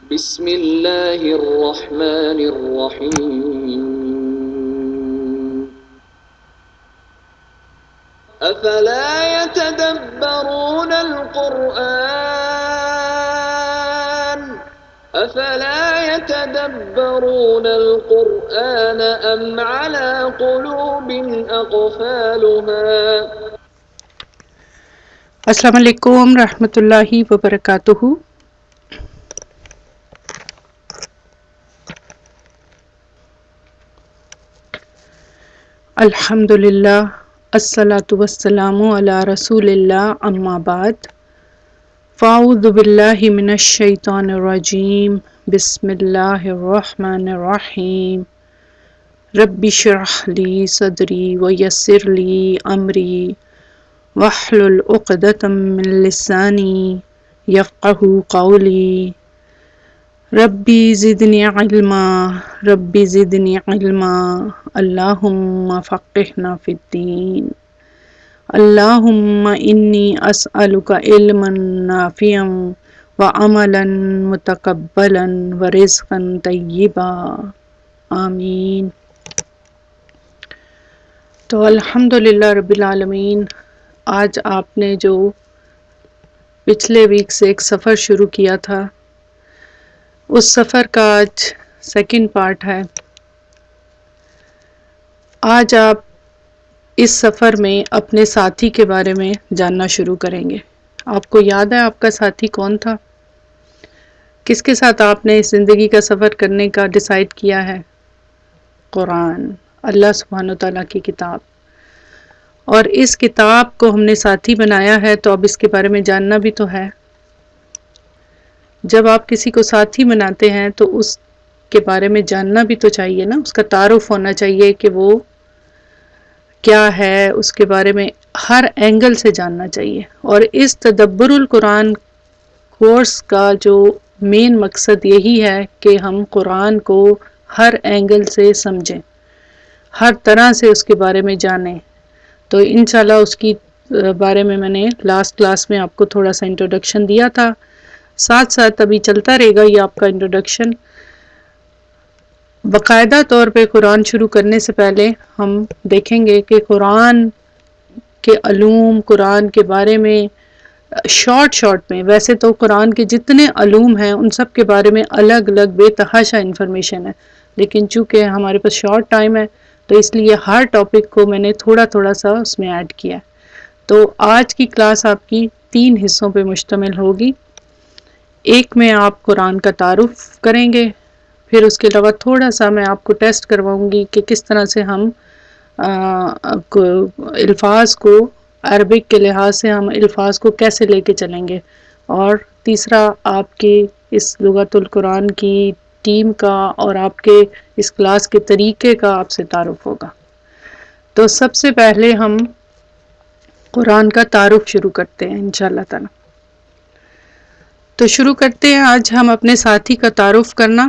بسم اللہ الرحمن الرحیم افلا يتدبرون القرآن ام على قلوب اقفالها. السلام علیکم رحمۃ اللہ وبرکاتہ. الحمدللہ الصلاۃ والسلام علی رسول اللہ اما بعد فاعوذ باللہ من الشیطان الرجیم بسم اللہ الرحمن الرحیم رب اشرح لی صدری ویسر لی امری واحلل عقدۃ من لسانی یفقہوا قولی ربی زدنی علما اللہم فقہنا فی الدین اللہم انی اسألک علما نافعا وعملا متقبلا ورزقا طیبا آمین. تو الحمدللہ رب العالمین. آج آپ نے جو پچھلے ویک سے ایک سفر شروع کیا تھا، اس سفر کا آج سیکنڈ پارٹ ہے. آج آپ اس سفر میں اپنے ساتھی کے بارے میں جاننا شروع کریں گے. آپ کو یاد ہے آپ کا ساتھی کون تھا؟ کس کے ساتھ آپ نے اس زندگی کا سفر کرنے کا ڈیسائیڈ کیا ہے؟ قرآن، اللہ سبحانہ وتعالیٰ کی کتاب. اور اس کتاب کو ہم نے ساتھی بنایا ہے تو اب اس کے بارے میں جاننا بھی تو ہے. جب آپ کسی کو ساتھی بناتے ہیں تو اس کے بارے میں جاننا بھی تو چاہیے نا، اس کا تعارف ہونا چاہیے کہ وہ کیا ہے، اس کے بارے میں ہر اینگل سے جاننا چاہیے. اور اس تدبر القرآن کورس کا جو مین مقصد یہی ہے کہ ہم قرآن کو ہر اینگل سے سمجھیں، ہر طرح سے اس کے بارے میں جانیں. تو انشاءاللہ اس کی بارے میں نے لاسٹ کلاس میں آپ کو تھوڑا سا انٹروڈکشن دیا تھا. ساتھ ساتھ ابھی چلتا رہے گا یہ آپ کا انٹروڈکشن. باقاعدہ طور پہ قرآن شروع کرنے سے پہلے ہم دیکھیں گے کہ قرآن کے علوم، قرآن کے بارے میں شارٹ میں، ویسے تو قرآن کے جتنے علوم ہیں ان سب کے بارے میں الگ الگ بے تحاشا انفارمیشن ہے، لیکن چونکہ ہمارے پاس شارٹ ٹائم ہے تو اس لیے ہر ٹاپک کو میں نے تھوڑا سا اس میں ایڈ کیا. تو آج کی کلاس آپ کی 3 حصوں پہ مشتمل ہوگی. ایک میں آپ قرآن کا تعارف کریں گے، پھر اس کے علاوہ تھوڑا سا میں آپ کو ٹیسٹ کرواؤں گی کہ کس طرح سے ہم الفاظ کو عربک کے لحاظ سے ہم الفاظ کو کیسے لے کے چلیں گے. اور تیسرا آپ کے اس لغت القرآن کی ٹیم کا اور آپ کے اس کلاس کے طریقے کا آپ سے تعارف ہوگا. تو سب سے پہلے ہم قرآن کا تعارف شروع کرتے ہیں انشاءاللہ تعالی. تو شروع کرتے ہیں آج ہم اپنے ساتھی کا تعارف کرنا.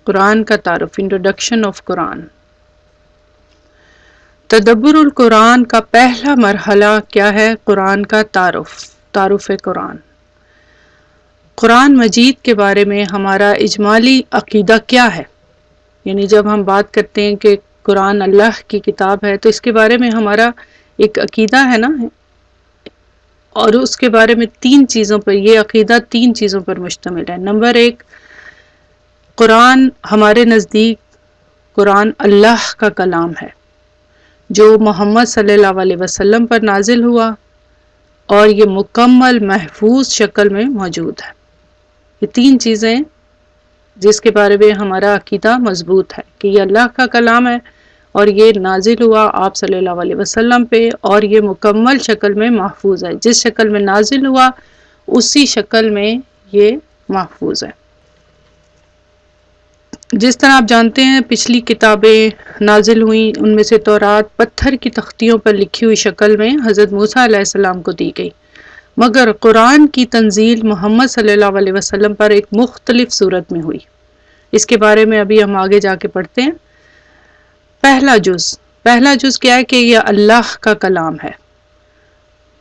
قرآن کا تعارف، انٹروڈکشن آف قرآن. تدبر القرآن کا پہلا مرحلہ کیا ہے؟ قرآن کا تعارف قرآن. قرآن مجید کے بارے میں ہمارا اجمالی عقیدہ کیا ہے؟ یعنی جب ہم بات کرتے ہیں کہ قرآن اللہ کی کتاب ہے تو اس کے بارے میں ہمارا ایک عقیدہ ہے نا، اور اس کے بارے میں 3 چیزوں پر، یہ عقیدہ 3 چیزوں پر مشتمل ہے. نمبر 1، قرآن ہمارے نزدیک قرآن اللہ کا کلام ہے جو محمد صلی اللہ علیہ وسلم پر نازل ہوا اور یہ مکمل محفوظ شکل میں موجود ہے. یہ 3 چیزیں جس کے بارے میں ہمارا عقیدہ مضبوط ہے کہ یہ اللہ کا کلام ہے اور یہ نازل ہوا آپ صلی اللہ علیہ وسلم پہ، اور یہ مکمل شکل میں محفوظ ہے. جس شکل میں نازل ہوا اسی شکل میں یہ محفوظ ہے. جس طرح آپ جانتے ہیں پچھلی کتابیں نازل ہوئیں، ان میں سے تورات پتھر کی تختیوں پر لکھی ہوئی شکل میں حضرت موسیٰ علیہ السلام کو دی گئی، مگر قرآن کی تنزیل محمد صلی اللہ علیہ وسلم پر ایک مختلف صورت میں ہوئی. اس کے بارے میں ابھی ہم آگے جا کے پڑھتے ہیں. پہلا جز کیا ہے کہ یہ اللہ کا کلام ہے.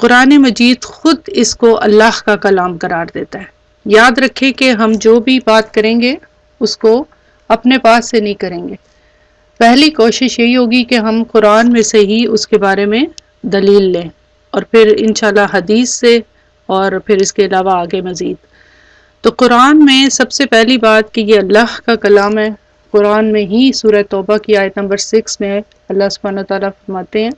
قرآن مجید خود اس کو اللہ کا کلام قرار دیتا ہے. یاد رکھیں کہ ہم جو بھی بات کریں گے اس کو اپنے پاس سے نہیں کریں گے. پہلی کوشش یہی ہوگی کہ ہم قرآن میں سے ہی اس کے بارے میں دلیل لیں اور پھر انشاءاللہ حدیث سے اور پھر اس کے علاوہ آگے مزید. تو قرآن میں سب سے پہلی بات کہ یہ اللہ کا کلام ہے. قرآن میں ہی سورہ توبہ کی آیت نمبر 6 میں اللہ سبحانہ وتعالیٰ فرماتے ہیں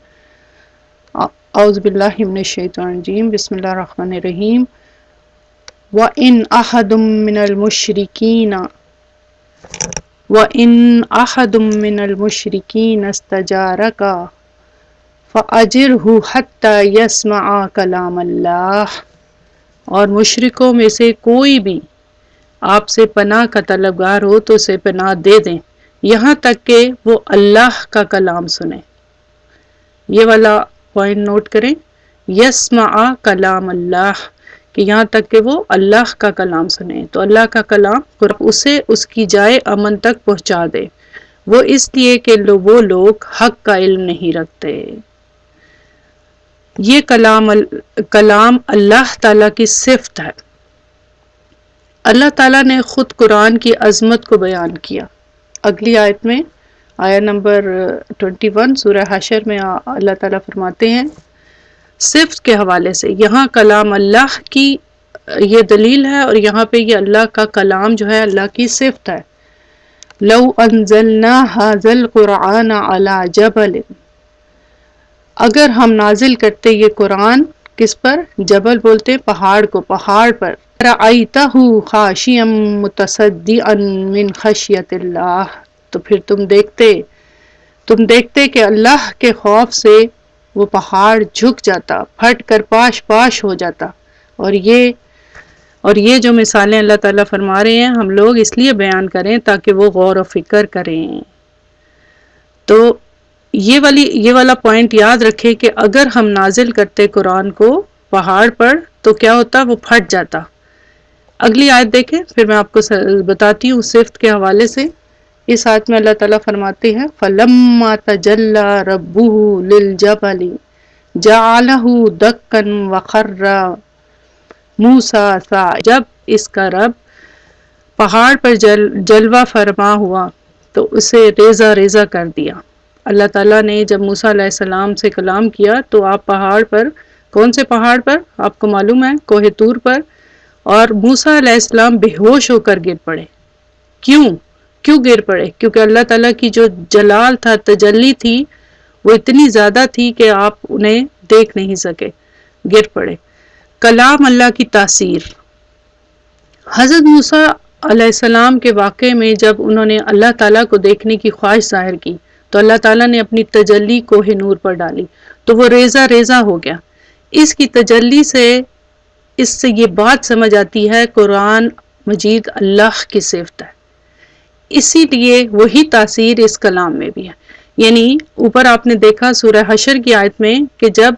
اعوذ باللہ من الشیطان الرجیم بسم اللہ الرحمن الرحیم وَإِنْ أَحَدٌ مِّنَ الْمُشْرِكِينَ اسْتَجَارَكَ فَأَجِرْهُ حَتَّى يَسْمَعَ كَلَامَ اللَّهِ. اور مشرکوں میں سے کوئی بھی آپ سے پناہ کا طلبگار ہو تو اسے پناہ دے دیں یہاں تک کہ وہ اللہ کا کلام سنیں. یہ والا پوائنٹ نوٹ کریں، یسمع کلام اللہ، کہ یہاں تک کہ وہ اللہ کا کلام سنیں. تو اللہ کا کلام اسے اس کی جائے امن تک پہنچا دے. وہ اس لیے کہ وہ لوگ حق کا علم نہیں رکھتے. یہ کلام اللہ تعالیٰ کی صفت ہے. اللہ تعالیٰ نے خود قرآن کی عظمت کو بیان کیا. اگلی آیت میں آیت نمبر 21 سورہ حشر میں اللہ تعالیٰ فرماتے ہیں صفت کے حوالے سے، یہاں کلام اللہ کی یہ دلیل ہے اور یہاں پہ یہ اللہ کا کلام جو ہے اللہ کی صفت ہے. لو انزلنا هذا القرآن على جبل، اگر ہم نازل کرتے یہ قرآن کس پر؟ جبل بولتے پہاڑ کو، پہاڑ پر. رأیتہ خاشعا متصدعا من خشیۃ اللہ، تو پھر تم دیکھتے کہ اللہ کے خوف سے وہ پہاڑ جھک جاتا، پھٹ کر پاش پاش ہو جاتا. اور یہ جو مثالیں اللہ تعالیٰ فرما رہے ہیں ہم لوگ اس لیے بیان کریں تاکہ وہ غور و فکر کریں. تو یہ والا پوائنٹ یاد رکھے کہ اگر ہم نازل کرتے قرآن کو پہاڑ پر تو کیا ہوتا؟ وہ پھٹ جاتا. اگلی آیت دیکھیں، پھر میں آپ کو بتاتی ہوں صفت کے حوالے سے. اس آیت میں اللہ تعالیٰ فرماتے ہیں فَلَمَّا تَجَلَّى رَبُّهُ لِلْجَبَلِ جَعَلَهُ دَكًّا وَخَرَّ مُوسَىٰ صَعِقًا. جب اس کا رب پہاڑ پر جلوہ فرما ہوا تو اسے ریزہ ریزہ کر دیا. اللہ تعالیٰ نے جب موسیٰ علیہ السلام سے کلام کیا تو آپ پہاڑ پر، کون سے پہاڑ پر؟ آپ کو معلوم ہے کوہ طور پر. اور موسیٰ علیہ السلام بے ہوش ہو کر گر پڑے. کیوں گر پڑے؟ کیونکہ اللہ تعالیٰ کی جو جلال تھا، تجلی تھی، وہ اتنی زیادہ تھی کہ آپ انہیں دیکھ نہیں سکے، گر پڑے. کلام اللہ کی تاثیر. حضرت موسیٰ علیہ السلام کے واقعے میں جب انہوں نے اللہ تعالیٰ کو دیکھنے کی خواہش ظاہر کی تو اللہ تعالیٰ نے اپنی تجلی کوہ نور پر ڈالی تو وہ ریزہ ریزہ ہو گیا. اس کی تجلی سے اس سے یہ بات سمجھ آتی ہے قرآن مجید اللہ کی صفت ہے. اسی لیے وہی تاثیر اس کلام میں بھی ہے. یعنی اوپر آپ نے دیکھا سورہ حشر کی آیت میں کہ جب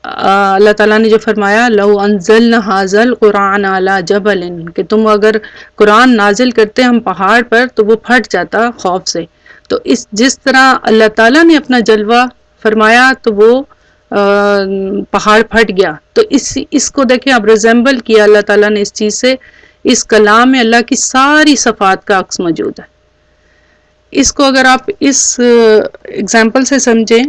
اللہ تعالیٰ نے جو فرمایا لو انزلنا هذا القرآن على جبل، کہ تم اگر قرآن نازل کرتے ہم پہاڑ پر تو وہ پھٹ جاتا خوف سے. تو جس طرح اللہ تعالیٰ نے اپنا جلوہ فرمایا تو وہ پہاڑ پھٹ گیا. تو اس کو دیکھیں اب ریزمبل کیا اللہ تعالیٰ نے اس چیز سے. اس کلام میں اللہ کی ساری صفات کا عکس موجود ہے. اس کو اگر آپ اس اگزامپل سے سمجھیں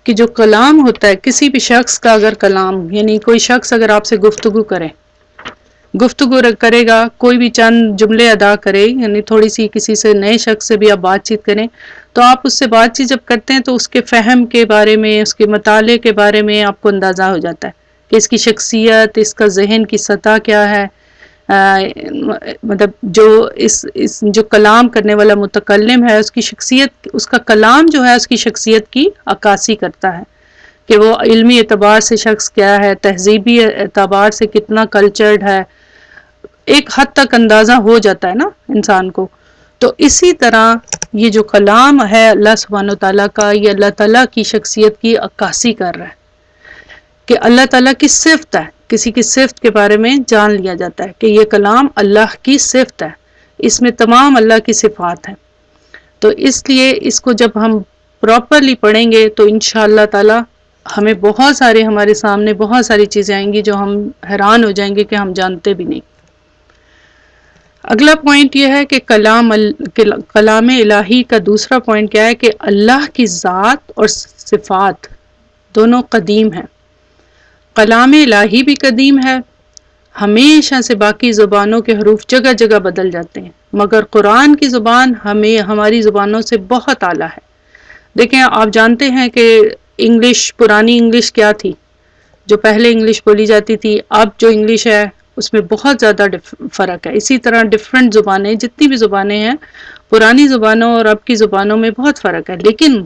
کہ جو کلام ہوتا ہے کسی بھی شخص کا، اگر کلام یعنی کوئی شخص اگر آپ سے گفتگو کرے گا، کوئی بھی چند جملے ادا کرے، یعنی تھوڑی سی کسی سے نئے شخص سے بھی آپ بات چیت کریں تو آپ اس سے بات چیت جب کرتے ہیں تو اس کے فہم کے بارے میں، اس کے مطالعے کے بارے میں آپ کو اندازہ ہو جاتا ہے کہ اس کی شخصیت، اس کا ذہن کی سطح کیا ہے. مطلب جو کلام کرنے والا متکلم ہے اس کی شخصیت، اس کا کلام جو ہے اس کی شخصیت کی عکاسی کرتا ہے کہ وہ علمی اعتبار سے شخص کیا ہے، تہذیبی اعتبار سے کتنا کلچرڈ ہے. ایک حد تک اندازہ ہو جاتا ہے نا انسان کو. تو اسی طرح یہ جو کلام ہے اللہ سبحانہ وتعالیٰ کا، یہ اللہ تعالیٰ کی شخصیت کی عکاسی کر رہا ہے کہ اللہ تعالیٰ کی صفت ہے. کسی کی صفت کے بارے میں جان لیا جاتا ہے کہ یہ کلام اللہ کی صفت ہے، اس میں تمام اللہ کی صفات ہیں. تو اس لیے اس کو جب ہم پراپرلی پڑھیں گے تو انشاءاللہ تعالیٰ ہمیں ہمارے سامنے بہت ساری چیزیں آئیں گی جو ہم حیران ہو جائیں گے کہ ہم جانتے بھی نہیں۔ اگلا پوائنٹ یہ ہے کہ کلام الہی کا دوسرا پوائنٹ کیا ہے کہ اللہ کی ذات اور صفات دونوں قدیم ہیں۔ کلام الہی بھی قدیم ہے، ہمیشہ سے باقی زبانوں کے حروف جگہ جگہ بدل جاتے ہیں، مگر قرآن کی زبان ہماری زبانوں سے بہت اعلیٰ ہے۔ دیکھیں، آپ جانتے ہیں کہ پرانی انگلش کیا تھی، جو پہلے انگلش بولی جاتی تھی، اب جو انگلش ہے اس میں بہت زیادہ فرق ہے۔ اسی طرح ڈفرینٹ زبانیں، جتنی بھی زبانیں ہیں، پرانی زبانوں اور اب کی زبانوں میں بہت فرق ہے، لیکن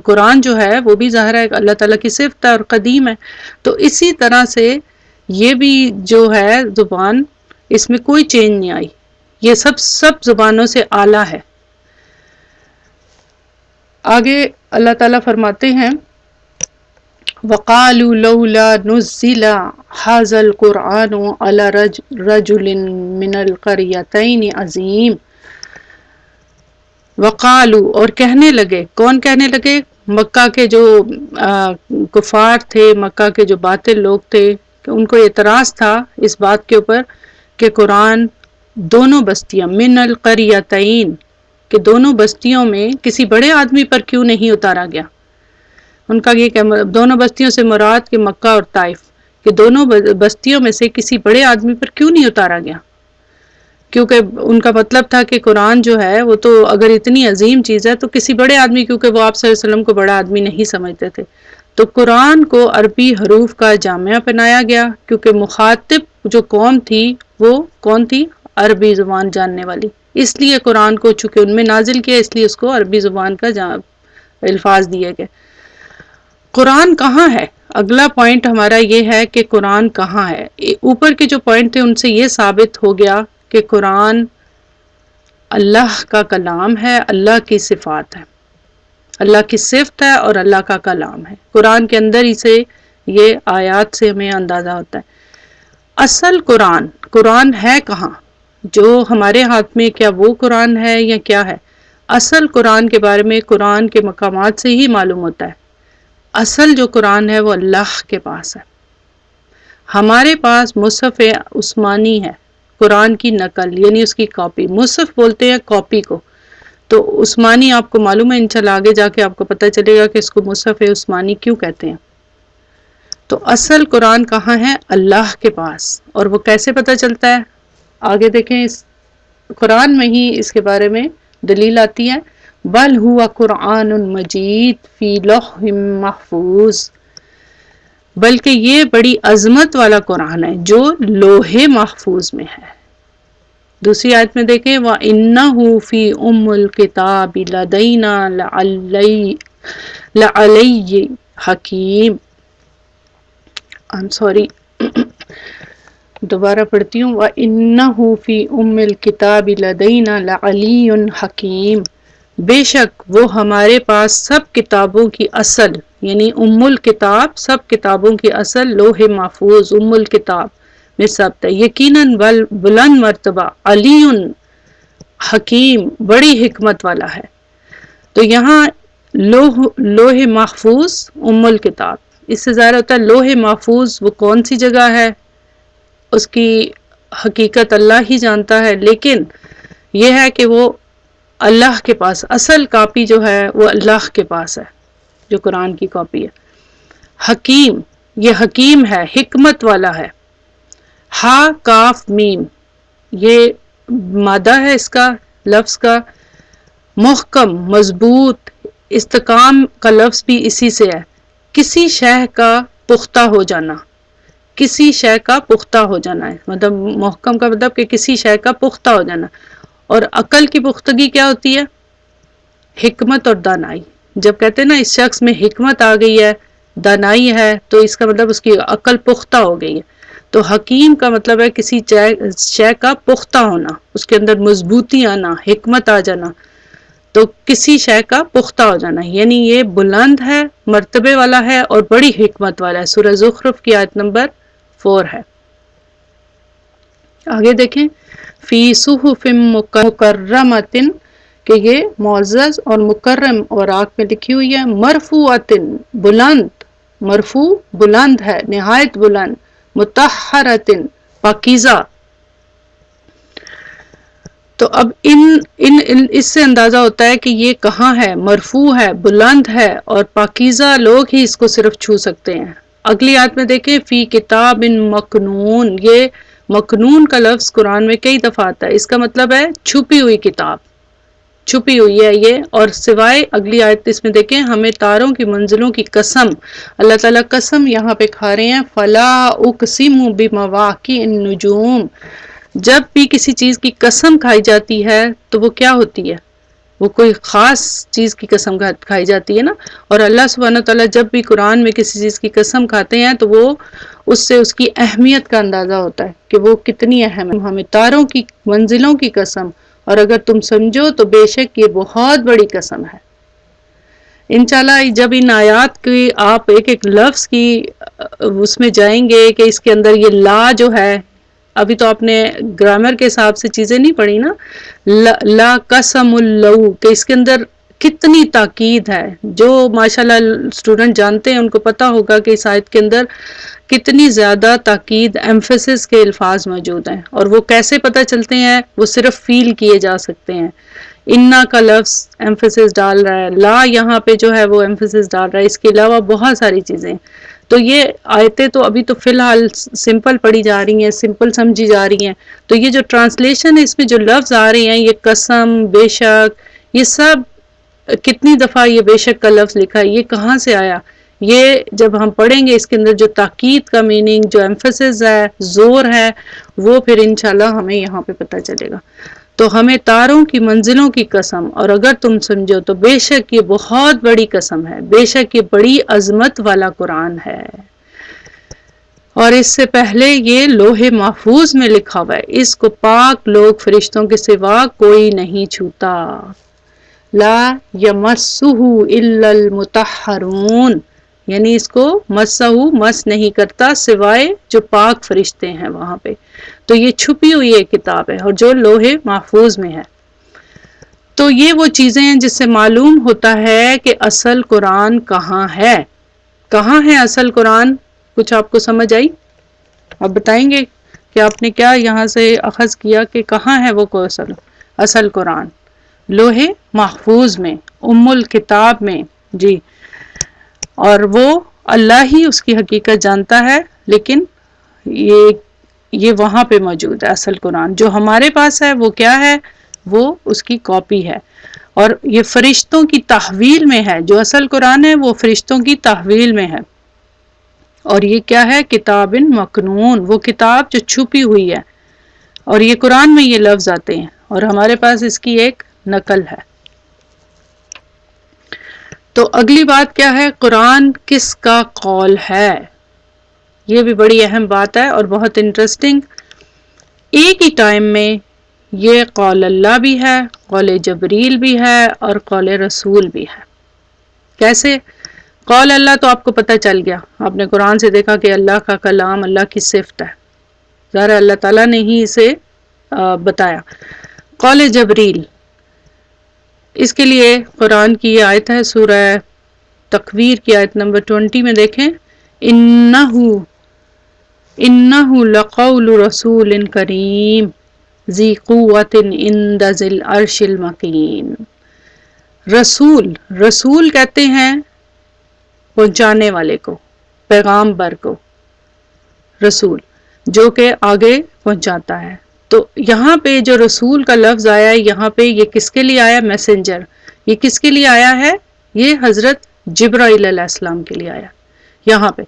قرآن جو ہے وہ بھی ظاہر ہے اللہ تعالیٰ کی صفت ہے اور قدیم ہے، تو اسی طرح سے یہ بھی جو ہے زبان، اس میں کوئی چینج نہیں آئی، یہ سب زبانوں سے اعلیٰ ہے۔ آگے اللہ تعالیٰ فرماتے ہیں وَقَالُوا لَوْلَا نُزِّلَ هَذَا الْقُرْآنُ عَلَى رَجُلٍ مِّنَ الْقَرْيَتَيْنِ عَظِيمٍ۔ وقالو، اور کہنے لگے، کون کہنے لگے؟ مکہ کے جو کفار تھے، مکہ کے جو باطل لوگ تھے، کہ ان کو اعتراض تھا اس بات کے اوپر کہ قرآن دونوں بستیاں من القریتین، کہ دونوں بستیوں میں کسی بڑے آدمی پر کیوں نہیں اتارا گیا۔ ان کا یہ کہ دونوں بستیوں سے مراد کہ مکہ اور طائف، کہ دونوں بستیوں میں سے کسی بڑے آدمی پر کیوں نہیں اتارا گیا، کیونکہ ان کا مطلب تھا کہ قرآن جو ہے وہ تو اگر اتنی عظیم چیز ہے تو کسی بڑے آدمی، کیونکہ وہ آپ صلی اللہ علیہ وسلم کو بڑا آدمی نہیں سمجھتے تھے، تو قرآن کو عربی حروف کا جامعہ پہنایا گیا، کیونکہ مخاطب جو قوم تھی وہ کون تھی؟ عربی زبان جاننے والی، اس لیے قرآن کو چونکہ ان میں نازل کیا، اس لیے اس کو عربی زبان کا الفاظ دیے گئے۔ قرآن کہاں ہے؟ اگلا پوائنٹ ہمارا یہ ہے کہ قرآن کہاں ہے۔ اوپر کے جو پوائنٹ تھے ان سے یہ ثابت ہو گیا کہ قرآن اللہ کا کلام ہے، اللہ کی صفات ہے، اللہ کی صفت ہے اور اللہ کا کلام ہے۔ قرآن کے اندر ہی سے یہ آیات سے ہمیں اندازہ ہوتا ہے۔ اصل قرآن ہے کہاں؟ جو ہمارے ہاتھ میں، کیا وہ قرآن ہے یا کیا ہے؟ اصل قرآن کے بارے میں قرآن کے مقامات سے ہی معلوم ہوتا ہے۔ اصل جو قرآن ہے وہ اللہ کے پاس ہے۔ ہمارے پاس مصحف عثمانی ہے، قرآن کی نقل، یعنی اس کی کاپی۔ مصحف بولتے ہیں کاپی کو، تو عثمانی آپ کو معلوم ہے، انشاءاللہ آگے جا کے آپ کو پتہ چلے گا کہ اس کو مصحف عثمانی کیوں کہتے ہیں۔ تو اصل قرآن کہاں ہے؟ اللہ کے پاس۔ اور وہ کیسے پتہ چلتا ہے؟ آگے دیکھیں، اس قرآن میں ہی اس کے بارے میں دلیل آتی ہے، بل ہوا قرآن مجید فی لوح محفوظ، بلکہ یہ بڑی عظمت والا قرآن ہے جو لوح محفوظ میں ہے۔ دوسری آیت میں دیکھیں، وَإِنَّهُ فِي أُمِّ الْكِتَابِ لَدَيْنَا لَعَلِيٌّ حَكِيمٌ۔ دوبارہ پڑھتی ہوں، وَإِنَّهُ فِي أُمِّ الْكِتَابِ لَدَيْنَا لَعَلِيٌّ حَكِيمٌ، بے شک وہ ہمارے پاس سب کتابوں کی اصل، یعنی ام الکتاب، سب کتابوں کی اصل لوح محفوظ، ام الکتاب میں ثبت ہے، یقیناً بلند مرتبہ، علی حکیم، بڑی حکمت والا ہے۔ تو یہاں لوح محفوظ، ام الکتاب، اس سے ظاہر ہوتا ہے لوح محفوظ وہ کون سی جگہ ہے، اس کی حقیقت اللہ ہی جانتا ہے، لیکن یہ ہے کہ وہ اللہ کے پاس، اصل کاپی جو ہے وہ اللہ کے پاس ہے، جو قرآن کی کاپی ہے۔ حکیم، یہ حکیم ہے، حکمت والا ہے۔ ہا کاف میم، یہ مادہ ہے اس کا، لفظ کا۔ محکم، مضبوط، استحکام کا لفظ بھی اسی سے ہے۔ کسی شے کا پختہ ہو جانا، کسی شے کا پختہ ہو جانا ہے، مطلب محکم کا مطلب کہ کسی شے کا پختہ ہو جانا۔ اور عقل کی پختگی کیا ہوتی ہے؟ حکمت اور دانائی۔ جب کہتے ہیں نا اس شخص میں حکمت آ گئی ہے، دانائی ہے، تو اس کا مطلب اس کی عقل پختہ ہو گئی ہے۔ تو حکیم کا مطلب ہے کسی شے کا پختہ ہونا، اس کے اندر مضبوطی آنا، حکمت آ جانا، تو کسی شے کا پختہ ہو جانا، یعنی یہ بلند ہے، مرتبے والا ہے اور بڑی حکمت والا ہے۔ سورہ زخرف کی آیت نمبر 4 ہے۔ آگے دیکھیں، فی صحف مکرمۃ، کہ یہ معزز اور مکرم اوراق میں لکھی ہوئی ہے. مرفوعتن بلند، مرفوع بلند ہے، نہایت بلند. مطہرتن پاکیزہ. تو اب اس سے اندازہ ہوتا ہے کہ یہ کہاں ہے، مرفوع ہے، بلند ہے، اور پاکیزہ لوگ ہی اس کو صرف چھو سکتے ہیں. اگلی آیت میں دیکھیں فی کتاب مکنون. یہ مکنون کا لفظ قرآن میں کئی دفعہ آتا ہے. اس کا مطلب ہے چھپی ہوئی کتاب، چھپی ہوئی ہے یہ. اور سوائے اگلی آیت اس میں دیکھیں ہمیں تاروں کی منزلوں کی قسم، اللہ تعالیٰ قسم یہاں پہ کھا رہے ہیں. فلا اقسم بمواقع النجوم. جب بھی کسی چیز کی قسم کھائی جاتی ہے تو وہ کیا ہوتی ہے، وہ کوئی خاص چیز کی قسم کھائی جاتی ہے نا. اور اللہ سبحانہ وتعالیٰ جب بھی قرآن میں کسی چیز کی قسم کھاتے ہیں تو وہ اس سے اس کی اہمیت کا اندازہ ہوتا ہے کہ وہ کتنی اہم ہے. ہمیں تاروں کی منزلوں کی قسم، اور اگر تم سمجھو تو بے شک یہ بہت بڑی قسم ہے. انشاءاللہ جب ان آیات کی آپ ایک ایک لفظ کی اس میں جائیں گے کہ اس کے اندر یہ لا جو ہے، ابھی تو آپ نے گرامر کے حساب سے چیزیں نہیں پڑھی نا، لا قسم اللو، کہ اس کے اندر کتنی تاکید ہے. جو ماشاءاللہ اسٹوڈنٹ جانتے ہیں ان کو پتہ ہوگا کہ اس آیت کے اندر کتنی زیادہ تاکید ایمفیسس کے الفاظ موجود ہیں. اور وہ کیسے پتہ چلتے ہیں، وہ صرف فیل کیے جا سکتے ہیں. انا کا لفظ ایمفیسس ڈال رہا ہے، لا یہاں پہ جو ہے وہ ایمفیسس ڈال رہا ہے. اس کے علاوہ بہت ساری چیزیں. تو یہ آیتیں تو ابھی تو فی الحال سمپل پڑھی جا رہی ہیں، سمپل سمجھی جا رہی ہیں. تو یہ جو ٹرانسلیشن ہے اس میں جو لفظ آ رہے ہیں، یہ قسم، بے شک، یہ سب کتنی دفعہ یہ بے شک کا لفظ لکھا ہے، یہ کہاں سے آیا؟ یہ جب ہم پڑھیں گے اس کے اندر جو تاکید کا میننگ، جو ایمفیسس ہے، زور ہے، وہ پھر انشاءاللہ ہمیں یہاں پہ پتہ چلے گا. تو ہمیں تاروں کی منزلوں کی قسم، اور اگر تم سمجھو تو بے شک یہ بہت بڑی قسم ہے، بے شک یہ بڑی عظمت والا قرآن ہے. اور اس سے پہلے یہ لوح محفوظ میں لکھا ہوا ہے، اس کو پاک لوگ فرشتوں کے سوا کوئی نہیں چھوتا. لا یمسہ الا المطہرون، یعنی اس کو مس نہیں کرتا سوائے جو پاک فرشتے ہیں وہاں پہ. تو یہ چھپی ہوئی ایک کتاب ہے اور جو لوح محفوظ میں ہے. تو یہ وہ چیزیں ہیں جس سے معلوم ہوتا ہے کہ اصل قرآن کہاں ہے. کہاں ہے اصل قرآن؟ کچھ آپ کو سمجھ آئی؟ آپ بتائیں گے کہ آپ نے کیا یہاں سے اخذ کیا کہ کہاں ہے وہ اصل قرآن؟ لوح محفوظ میں، الکتاب میں. جی، اور وہ اللہ ہی اس کی حقیقت جانتا ہے، لیکن یہ وہاں پہ موجود ہے اصل قرآن. جو ہمارے پاس ہے وہ کیا ہے؟ وہ اس کی کاپی ہے، اور یہ فرشتوں کی تحویل میں ہے. جو اصل قرآن ہے وہ فرشتوں کی تحویل میں ہے. اور یہ کیا ہے؟ کتاب مکنون، وہ کتاب جو چھپی ہوئی ہے. اور یہ قرآن میں یہ لفظ آتے ہیں اور ہمارے پاس اس کی ایک نقل ہے. تو اگلی بات کیا ہے؟ قرآن کس کا قول ہے؟ یہ بھی بڑی اہم بات ہے اور بہت انٹرسٹنگ. ایک ہی ٹائم میں یہ قول اللہ بھی ہے، قول جبریل بھی ہے، اور قول رسول بھی ہے. کیسے؟ قول اللہ تو آپ کو پتہ چل گیا، آپ نے قرآن سے دیکھا کہ اللہ کا کلام، اللہ کی صفت ہے، ظاہر اللہ تعالیٰ نے ہی اسے بتایا. قول جبریل، اس کے لیے قرآن کی یہ آیت ہے سورہ تکویر کی آیت نمبر 20 میں دیکھیں، انہ لقول رسول کریم ذی قوت عند ذی العرش المکین. رسول کہتے ہیں پہنچانے والے کو، پیغامبر کو، رسول جو کہ آگے پہنچاتا ہے. تو یہاں پہ جو رسول کا لفظ آیا ہے، یہاں پہ یہ کس کے لیے آیا؟ میسنجر. یہ کس کے لیے آیا ہے؟ یہ حضرت جبرائیل علیہ السلام کے لیے آیا یہاں پہ،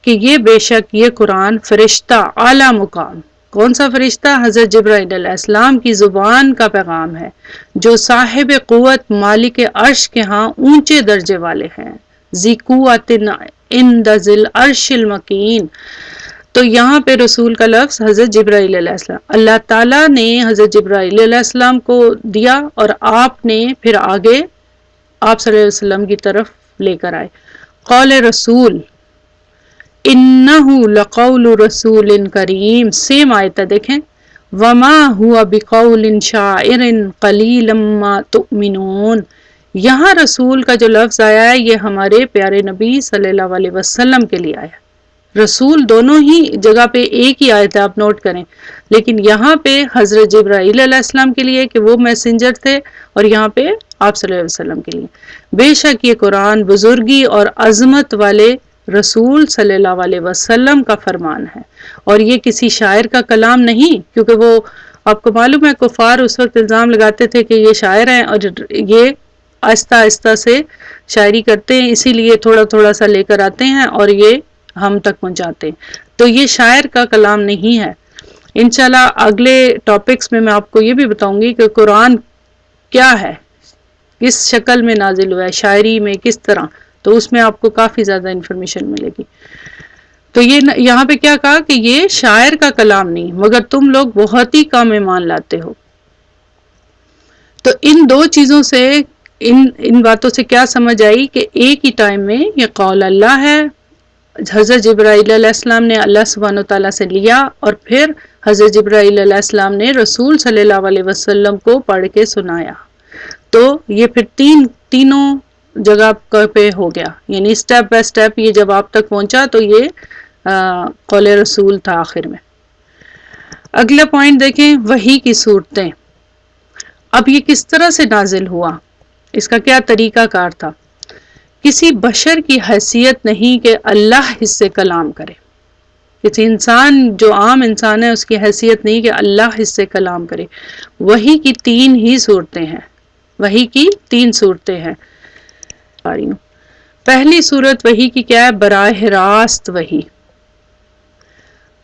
کہ یہ بے شک یہ قرآن فرشتہ اعلیٰ مقام. کون سا فرشتہ؟ حضرت جبرائیل علیہ السلام کی زبان کا پیغام ہے، جو صاحب قوت مالک عرش کے ہاں اونچے درجے والے ہیں. ذی قوت عند ذی العرش المکین. تو یہاں پہ رسول کا لفظ حضرت جبرائیل علیہ السلام، اللہ تعالیٰ نے حضرت جبرائیل علیہ السلام کو دیا اور آپ نے پھر آگے آپ صلی اللہ علیہ وسلم کی طرف لے کر آئے. قول رسول، انہ لقول رسول کریم، سیم آیت ہے دیکھیں، وما ہوا بقول شاعر قلیلا ما تؤمنون. یہاں رسول کا جو لفظ آیا ہے یہ ہمارے پیارے نبی صلی اللہ علیہ وسلم کے لیے آیا. رسول دونوں ہی جگہ پہ ایک ہی آئے تھے، آپ نوٹ کریں، لیکن یہاں پہ حضرت جبرائیل علیہ السلام کے لیے کہ وہ میسنجر تھے، اور یہاں پہ آپ صلی اللہ علیہ وسلم کے لیے. بے شک یہ قرآن بزرگی اور عظمت والے رسول صلی اللہ علیہ وسلم کا فرمان ہے، اور یہ کسی شاعر کا کلام نہیں، کیونکہ وہ آپ کو معلوم ہے کفار اس وقت الزام لگاتے تھے کہ یہ شاعر ہیں اور یہ آہستہ آہستہ سے شاعری کرتے ہیں، اسی لیے تھوڑا تھوڑا سا لے کر آتے ہیں اور یہ ہم تک پہنچاتے ہیں. تو یہ شاعر کا کلام نہیں ہے. انشاءاللہ اگلے ٹاپکس میں آپ کو یہ بھی بتاؤں گی کہ قرآن کیا ہے، کس شکل میں نازل ہوا ہے، شاعری میں کس طرح، تو اس میں آپ کو کافی زیادہ انفارمیشن ملے گی. تو یہ یہاں پہ کیا کہا کہ یہ شاعر کا کلام نہیں، مگر تم لوگ بہت ہی کم ایمان لاتے ہو. تو ان دو چیزوں سے ان باتوں سے کیا سمجھ آئی کہ ایک ہی ٹائم میں یہ قول اللہ ہے، حضرت جبرائیل علیہ السلام نے اللہ سبحانہ وتعالیٰ سے لیا، اور پھر حضرت جبرائیل علیہ السلام نے رسول صلی اللہ علیہ وسلم کو پڑھ کے سنایا. تو یہ پھر تینوں جگہ پہ ہو گیا، یعنی سٹیپ بائی سٹیپ یہ جب آپ تک پہنچا تو یہ قول رسول تھا آخر میں. اگلا پوائنٹ دیکھیں، وحی کی صورتیں. اب یہ کس طرح سے نازل ہوا، اس کا کیا طریقہ کار تھا. کسی بشر کی حیثیت نہیں کہ اللہ اس سے کلام کرے. کسی انسان جو عام انسان ہے اس کی حیثیت نہیں کہ اللہ اس سے کلام کرے. وحی کی 3 ہی صورتیں ہیں، وحی کی 3 صورتیں ہیں. پہلی صورت وحی کی کیا ہے؟ براہ راست وحی.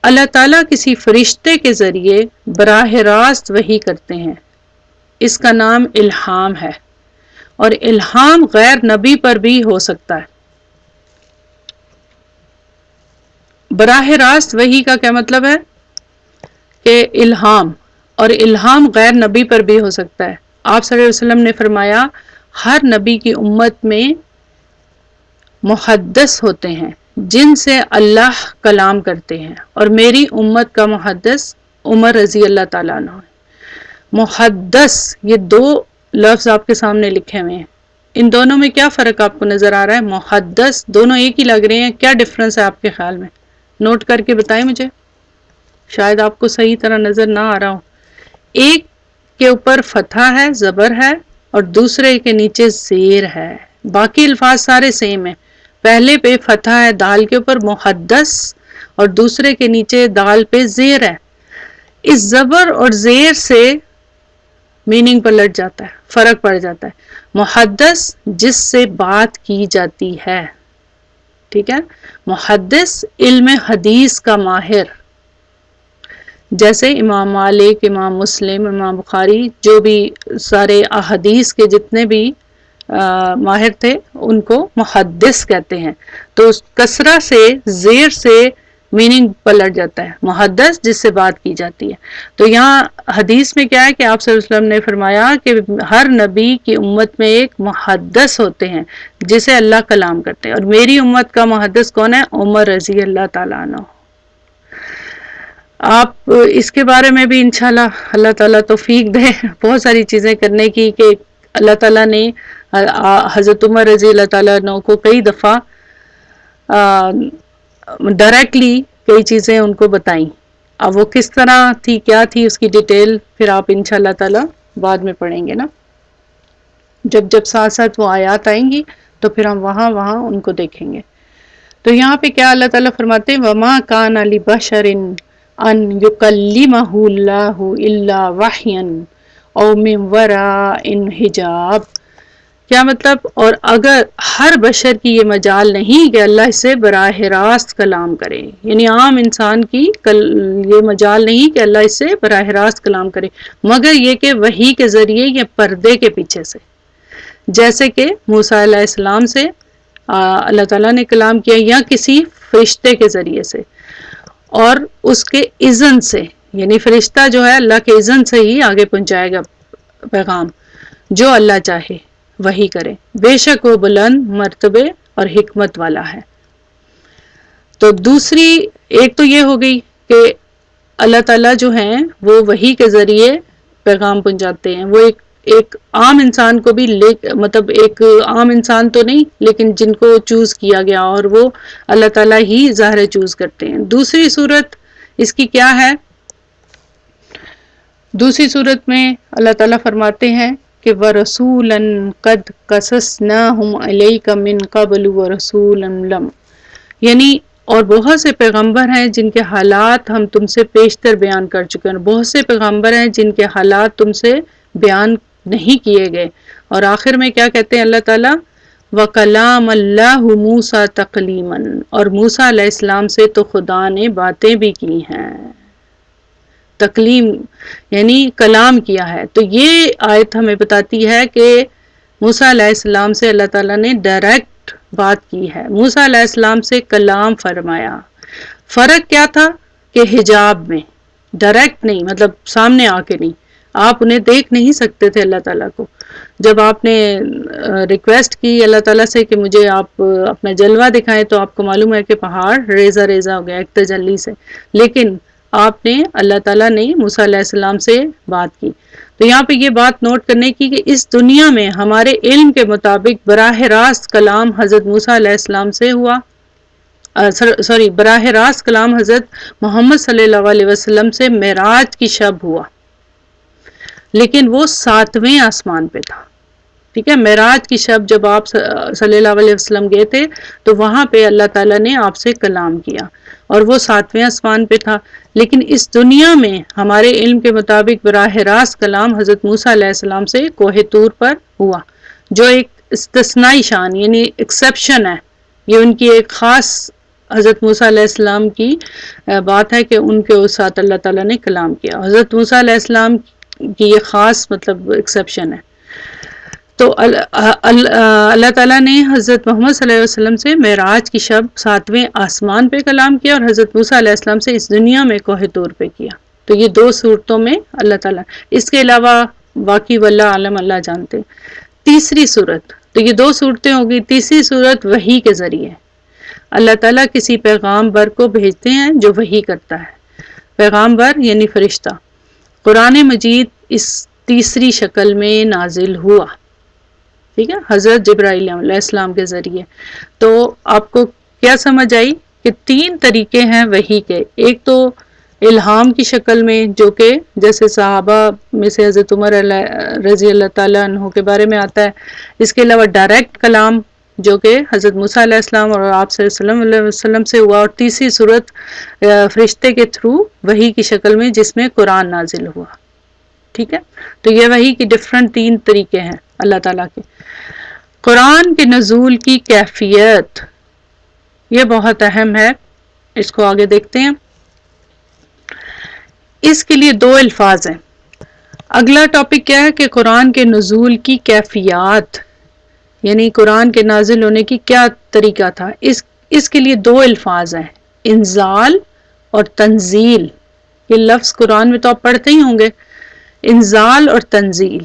اللہ تعالیٰ کسی فرشتے کے ذریعے براہ راست وحی کرتے ہیں، اس کا نام الہام ہے، اور الہام غیر نبی پر بھی ہو سکتا ہے. براہ راست وحی کا کیا مطلب ہے کہ الہام، اور الہام غیر نبی پر بھی ہو سکتا ہے. آپ صلی اللہ علیہ وسلم نے فرمایا ہر نبی کی امت میں محدث ہوتے ہیں جن سے اللہ کلام کرتے ہیں، اور میری امت کا محدث عمر رضی اللہ تعالیٰ عنہ ہے. محدث، یہ 2 لفظ آپ کے سامنے لکھے ہوئے ہیں، ان دونوں میں کیا فرق آپ کو نظر آ رہا ہے؟ محدث دونوں ایک ہی لگ رہے ہیں، کیا ڈفرنس ہے آپ کے خیال میں؟ نوٹ کر کے بتائیں مجھے، شاید آپ کو صحیح طرح نظر نہ آ رہا ہو. ایک کے اوپر فتحہ ہے، زبر ہے، اور دوسرے کے نیچے زیر ہے. باقی الفاظ سارے سیم ہیں. پہلے پہ فتحہ ہے دال کے اوپر محدث، اور دوسرے کے نیچے دال پہ زیر ہے. اس زبر اور زیر سے میننگ پلٹ جاتا ہے، فرق پڑ جاتا ہے. محدث جس سے بات کی جاتی ہے، ٹھیک ہے. محدث علم حدیث کا ماہر، جیسے امام مالک، امام مسلم، امام بخاری، جو بھی سارے احادیث کے جتنے بھی ماہر تھے ان کو محدث کہتے ہیں. تو کسرہ سے زیر سے میننگ پلٹ جاتا ہے، محدث جس سے بات کی جاتی ہے. تو یہاں حدیث میں کیا ہے کہ آپ صلی اللہ علیہ وسلم نے فرمایا کہ ہر نبی کی امت میں ایک محدث ہوتے ہیں جسے اللہ کلام کرتے ہیں، اور میری امت کا محدث کون ہے؟ عمر رضی اللہ تعالیٰ عنہ. آپ اس کے بارے میں بھی انشاءاللہ اللہ تعالیٰ توفیق دے بہت ساری چیزیں کرنے کی، کہ اللہ تعالیٰ نے حضرت عمر رضی اللہ تعالیٰ عنہ کو کئی دفعہ ڈائریکٹلی کئی چیزیں ان کو بتائیں. اب وہ کس طرح تھی، کیا تھی، اس کی ڈیٹیل پھر آپ انشاءاللہ تعالیٰ بعد میں پڑھیں گے نا، جب ساتھ ساتھ وہ آیات آئیں گی تو پھر ہم وہاں ان کو دیکھیں گے. تو یہاں پہ کیا اللہ تعالیٰ فرماتے ہیں، وَمَا كَانَ لِبَشَرٍ أَن يُكَلِّمَهُ اللَّهُ إِلَّا وَحْيًا أَوْ مِن وَرَاءِ حِجَابٍ. کیا مطلب؟ اور اگر ہر بشر کی یہ مجال نہیں کہ اللہ اسے براہ راست کلام کرے، یعنی عام انسان کی یہ مجال نہیں کہ اللہ اس سے براہ راست کلام کرے، مگر یہ کہ وحی کے ذریعے یا پردے کے پیچھے سے، جیسے کہ موسیٰ علیہ السلام سے اللہ تعالیٰ نے کلام کیا، یا کسی فرشتے کے ذریعے سے، اور اس کے اذن سے، یعنی فرشتہ جو ہے اللہ کے اذن سے ہی آگے پہنچائے گا پیغام، جو اللہ چاہے وہی کرے. بے شک وہ بلند مرتبے اور حکمت والا ہے. تو دوسری ایک تو یہ ہو گئی کہ اللہ تعالیٰ جو ہیں وہ وحی کے ذریعے پیغام پہنچاتے ہیں. وہ ایک عام انسان کو بھی مطلب ایک عام انسان تو نہیں لیکن جن کو چوز کیا گیا اور وہ اللہ تعالیٰ ہی ظاہر چوز کرتے ہیں. دوسری صورت اس کی کیا ہے؟ دوسری صورت میں اللہ تعالیٰ فرماتے ہیں کہ وَرَسُولًا قَدْ قَصَصْنَاهُمْ عَلَيْكَ مِنْ قَبْلُ وَرَسُولًا لَمْ، یعنی اور بہت سے پیغمبر ہیں جن کے حالات ہم تم سے پیشتر بیان کر چکے ہیں. بہت سے پیغمبر ہیں جن کے حالات تم سے بیان نہیں کیے گئے. اور آخر میں کیا کہتے ہیں اللہ تعالیٰ؟ وَكَلَامَ اللَّهُ مُوسَىٰ تَكْلِيمًا، اور موسیٰ علیہ السلام سے تو خدا نے باتیں بھی کی ہیں. تکلیم یعنی کلام کیا ہے. تو یہ آیت ہمیں بتاتی ہے کہ موسیٰ علیہ السلام سے اللہ تعالیٰ نے ڈائریکٹ بات کی ہے. موسیٰ علیہ السلام سے کلام فرمایا. فرق کیا تھا کہ حجاب میں، ڈائریکٹ نہیں، مطلب سامنے آ کے نہیں، آپ انہیں دیکھ نہیں سکتے تھے اللہ تعالیٰ کو. جب آپ نے ریکویسٹ کی اللہ تعالیٰ سے کہ مجھے آپ اپنا جلوہ دکھائیں تو آپ کو معلوم ہے کہ پہاڑ ریزہ ریزہ ہو گیا ایک تجلی سے، لیکن آپ نے اللہ تعالیٰ نے موسیٰ علیہ السلام سے بات کی. تو یہاں پہ یہ بات نوٹ کرنے کی کہ اس دنیا میں ہمارے علم کے مطابق براہ راست کلام حضرت موسیٰ علیہ السلام سے ہوا، براہ راست کلام حضرت محمد صلی اللہ علیہ وسلم سے معراج کی شب ہوا، لیکن وہ 7ویں آسمان پہ تھا. ٹھیک ہے، معراج کی شب جب آپ صلی اللہ علیہ وسلم گئے تھے تو وہاں پہ اللہ تعالیٰ نے آپ سے کلام کیا اور وہ 7ویں آسمان پہ تھا. لیکن اس دنیا میں ہمارے علم کے مطابق براہ راست کلام حضرت موسیٰ علیہ السلام سے کوہ طور پر ہوا، جو ایک استثنائی شان یعنی ایکسیپشن ہے. یہ ان کی ایک خاص حضرت موسیٰ علیہ السلام کی بات ہے کہ ان کے ساتھ اللہ تعالیٰ نے کلام کیا. حضرت موسیٰ علیہ السلام کی یہ خاص مطلب ایکسیپشن ہے. تو اللہ تعالیٰ نے حضرت محمد صلی اللہ علیہ وسلم سے معراج کی شب 7ویں آسمان پہ کلام کیا اور حضرت موسیٰ علیہ السلام سے اس دنیا میں کوہ طور پہ کیا. تو یہ 2 صورتوں میں اللہ تعالیٰ، اس کے علاوہ باقی واللہ عالم اللہ جانتے. تیسری صورت، تو یہ 2 صورتیں ہوگی. تیسری صورت وحی کے ذریعے اللہ تعالیٰ کسی پیغامبر کو بھیجتے ہیں جو وحی کرتا ہے. پیغامبر یعنی فرشتہ. قرآن مجید اس تیسری شکل میں نازل ہوا، ٹھیک ہے، حضرت جبرائیل علیہ السلام کے ذریعے. تو آپ کو کیا سمجھ آئی کہ 3 طریقے ہیں وحی کے. ایک تو الہام کی شکل میں، جو کہ جیسے صحابہ میں سے حضرت عمر رضی اللہ تعالیٰ عنہ کے بارے میں آتا ہے. اس کے علاوہ ڈائریکٹ کلام جو کہ حضرت موسیٰ علیہ السلام اور آپ صلی اللہ علیہ وسلم سے ہوا. اور تیسری صورت فرشتے کے تھرو وحی کی شکل میں جس میں قرآن نازل ہوا. ٹھیک ہے، تو یہ وحی کی ڈفرنٹ 3 طریقے ہیں اللہ تعالیٰ کے. قرآن کے نزول کی کیفیت یہ بہت اہم ہے، اس کو آگے دیکھتے ہیں. اس کے لیے 2 الفاظ ہیں. اگلا ٹاپک کیا ہے کہ قرآن کے نزول کی کیفیات، یعنی قرآن کے نازل ہونے کی کیا طریقہ تھا. اس کے لیے 2 الفاظ ہیں، انزال اور تنزیل. یہ لفظ قرآن میں تو آپ پڑھتے ہی ہوں گے، انزال اور تنزیل.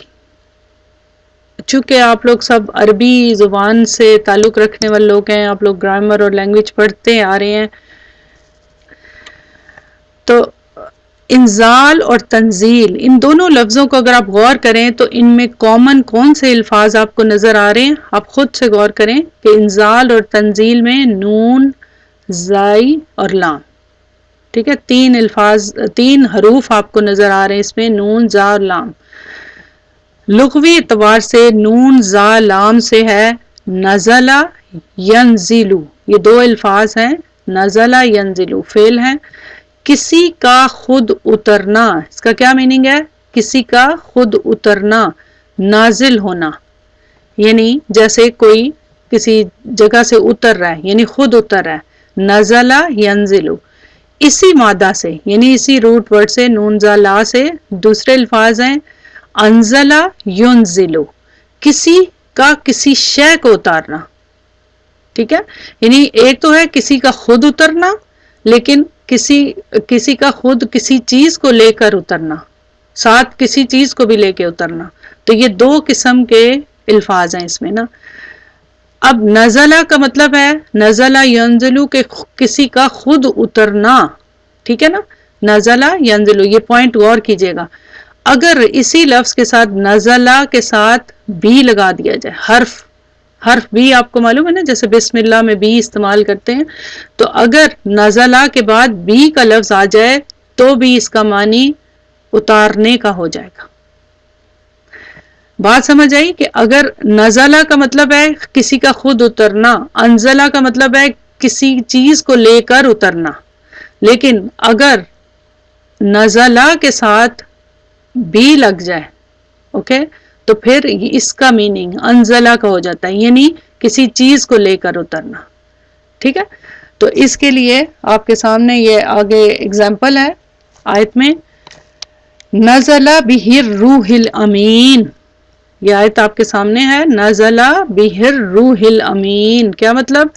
چونکہ آپ لوگ سب عربی زبان سے تعلق رکھنے والے لوگ ہیں، آپ لوگ گرامر اور لینگویج پڑھتے آ رہے ہیں، تو انزال اور تنزیل ان دونوں لفظوں کو اگر آپ غور کریں تو ان میں کامن کون سے الفاظ آپ کو نظر آ رہے ہیں. آپ خود سے غور کریں کہ انزال اور تنزیل میں نون، زائی اور لام، ٹھیک ہے، 3 حروف آپ کو نظر آ رہے ہیں اس میں، نون، زا اور لام. لغوی اعتبار سے نون، زا، لام سے ہے نزلہ ینزلو. یہ 2 الفاظ ہیں، نزلہ ینزلو فعل ہیں. کسی کا خود اترنا، اس کا کیا میننگ ہے؟ کسی کا خود اترنا، نازل ہونا، یعنی جیسے کوئی کسی جگہ سے اتر رہا ہے یعنی خود اتر رہا ہے. نزلہ ینزلو اسی مادہ سے یعنی اسی روٹ ورڈ سے نون زا لا سے دوسرے الفاظ ہیں انزلہ ینزلو، کسی کا کسی شے کو اتارنا. ٹھیک ہے، یعنی ایک تو ہے کسی کا خود اترنا، لیکن کسی کا خود کسی چیز کو لے کر اترنا، ساتھ کسی چیز کو بھی لے کے اترنا. تو یہ 2 قسم کے الفاظ ہیں اس میں نا. اب نزلہ کا مطلب ہے نزلہ ینزلو کہ کسی کا خود اترنا، ٹھیک ہے نا. نزلہ ینزلو، یہ پوائنٹ غور کیجئے گا. اگر اسی لفظ کے ساتھ نزلہ کے ساتھ بھی لگا دیا جائے، حرف بھی آپ کو معلوم ہے نا، جیسے بسم اللہ میں بھی استعمال کرتے ہیں، تو اگر نزلہ کے بعد بھی کا لفظ آ جائے تو بھی اس کا معنی اتارنے کا ہو جائے گا. بات سمجھ آئی کہ اگر نزلہ کا مطلب ہے کسی کا خود اترنا، انزلہ کا مطلب ہے کسی چیز کو لے کر اترنا، لیکن اگر نزلہ کے ساتھ بھی لگ جائے اوکے تو پھر اس کا میننگ انزلہ کا ہو جاتا ہے، یعنی کسی چیز کو لے کر اترنا. ٹھیک ہے، تو اس کے لیے آپ کے سامنے یہ آگے اگزامپل ہے آیت میں، نزل بہ الروح الامین. یہ آیت آپ کے سامنے ہے، نزل بہ الروح الامین. کیا مطلب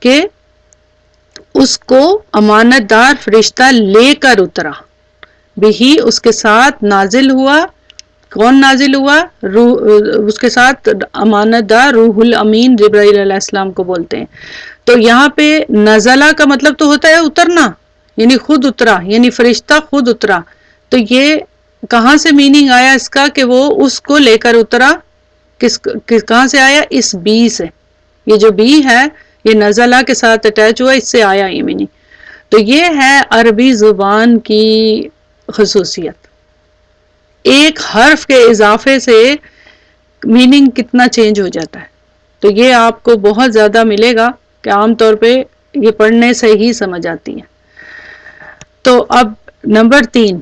کہ اس کو امانت دار فرشتہ لے کر اترا، بہی اس کے ساتھ نازل ہوا. کون نازل ہوا؟ اس کے ساتھ امانت دار روح الامین جبرائیل علیہ السلام کو بولتے ہیں. تو یہاں پہ نزلہ کا مطلب تو ہوتا ہے اترنا، یعنی خود اترا، یعنی فرشتہ خود اترا. تو یہ کہاں سے میننگ آیا اس کا کہ وہ اس کو لے کر اترا؟ کہاں سے آیا؟ اس بی سے. یہ جو بی ہے یہ نزلہ کے ساتھ اٹیچ ہوا، اس سے آیا یہ میننگ. تو یہ ہے عربی زبان کی خصوصیت، ایک حرف کے اضافے سے میننگ کتنا چینج ہو جاتا ہے. تو یہ آپ کو بہت زیادہ ملے گا کہ عام طور پہ یہ پڑھنے سے ہی سمجھ آتی ہیں. تو اب نمبر 3،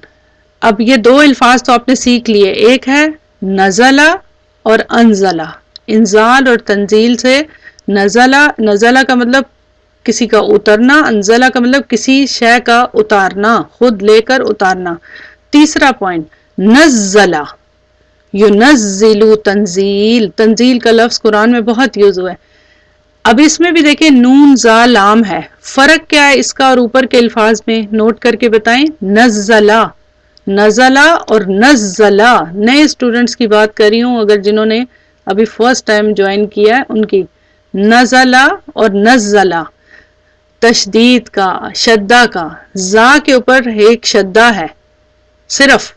اب یہ دو الفاظ تو آپ نے سیکھ لیے، ایک ہے نزلہ اور انزلہ. انزال اور تنزیل سے نزلہ کا مطلب کسی کا اترنا، انزلہ کا مطلب کسی شے کا اتارنا، خود لے کر اتارنا. تیسرا پوائنٹ نزلہ، ینزل تنزیل. تنزیل کا لفظ قرآن میں بہت یوز ہوا ہے. اب اس میں بھی دیکھیں نون زا لام ہے، فرق کیا ہے اس کا اور اوپر کے الفاظ میں؟ نوٹ کر کے بتائیں. نزلہ، نزلہ اور نزلہ. نئے اسٹوڈنٹس کی بات کر رہی ہوں، اگر جنہوں نے ابھی فرسٹ ٹائم جوائن کیا ہے ان کی. نزلہ اور نزلہ، تشدید کا، شدہ کا. زا کے اوپر ایک شدہ ہے صرف.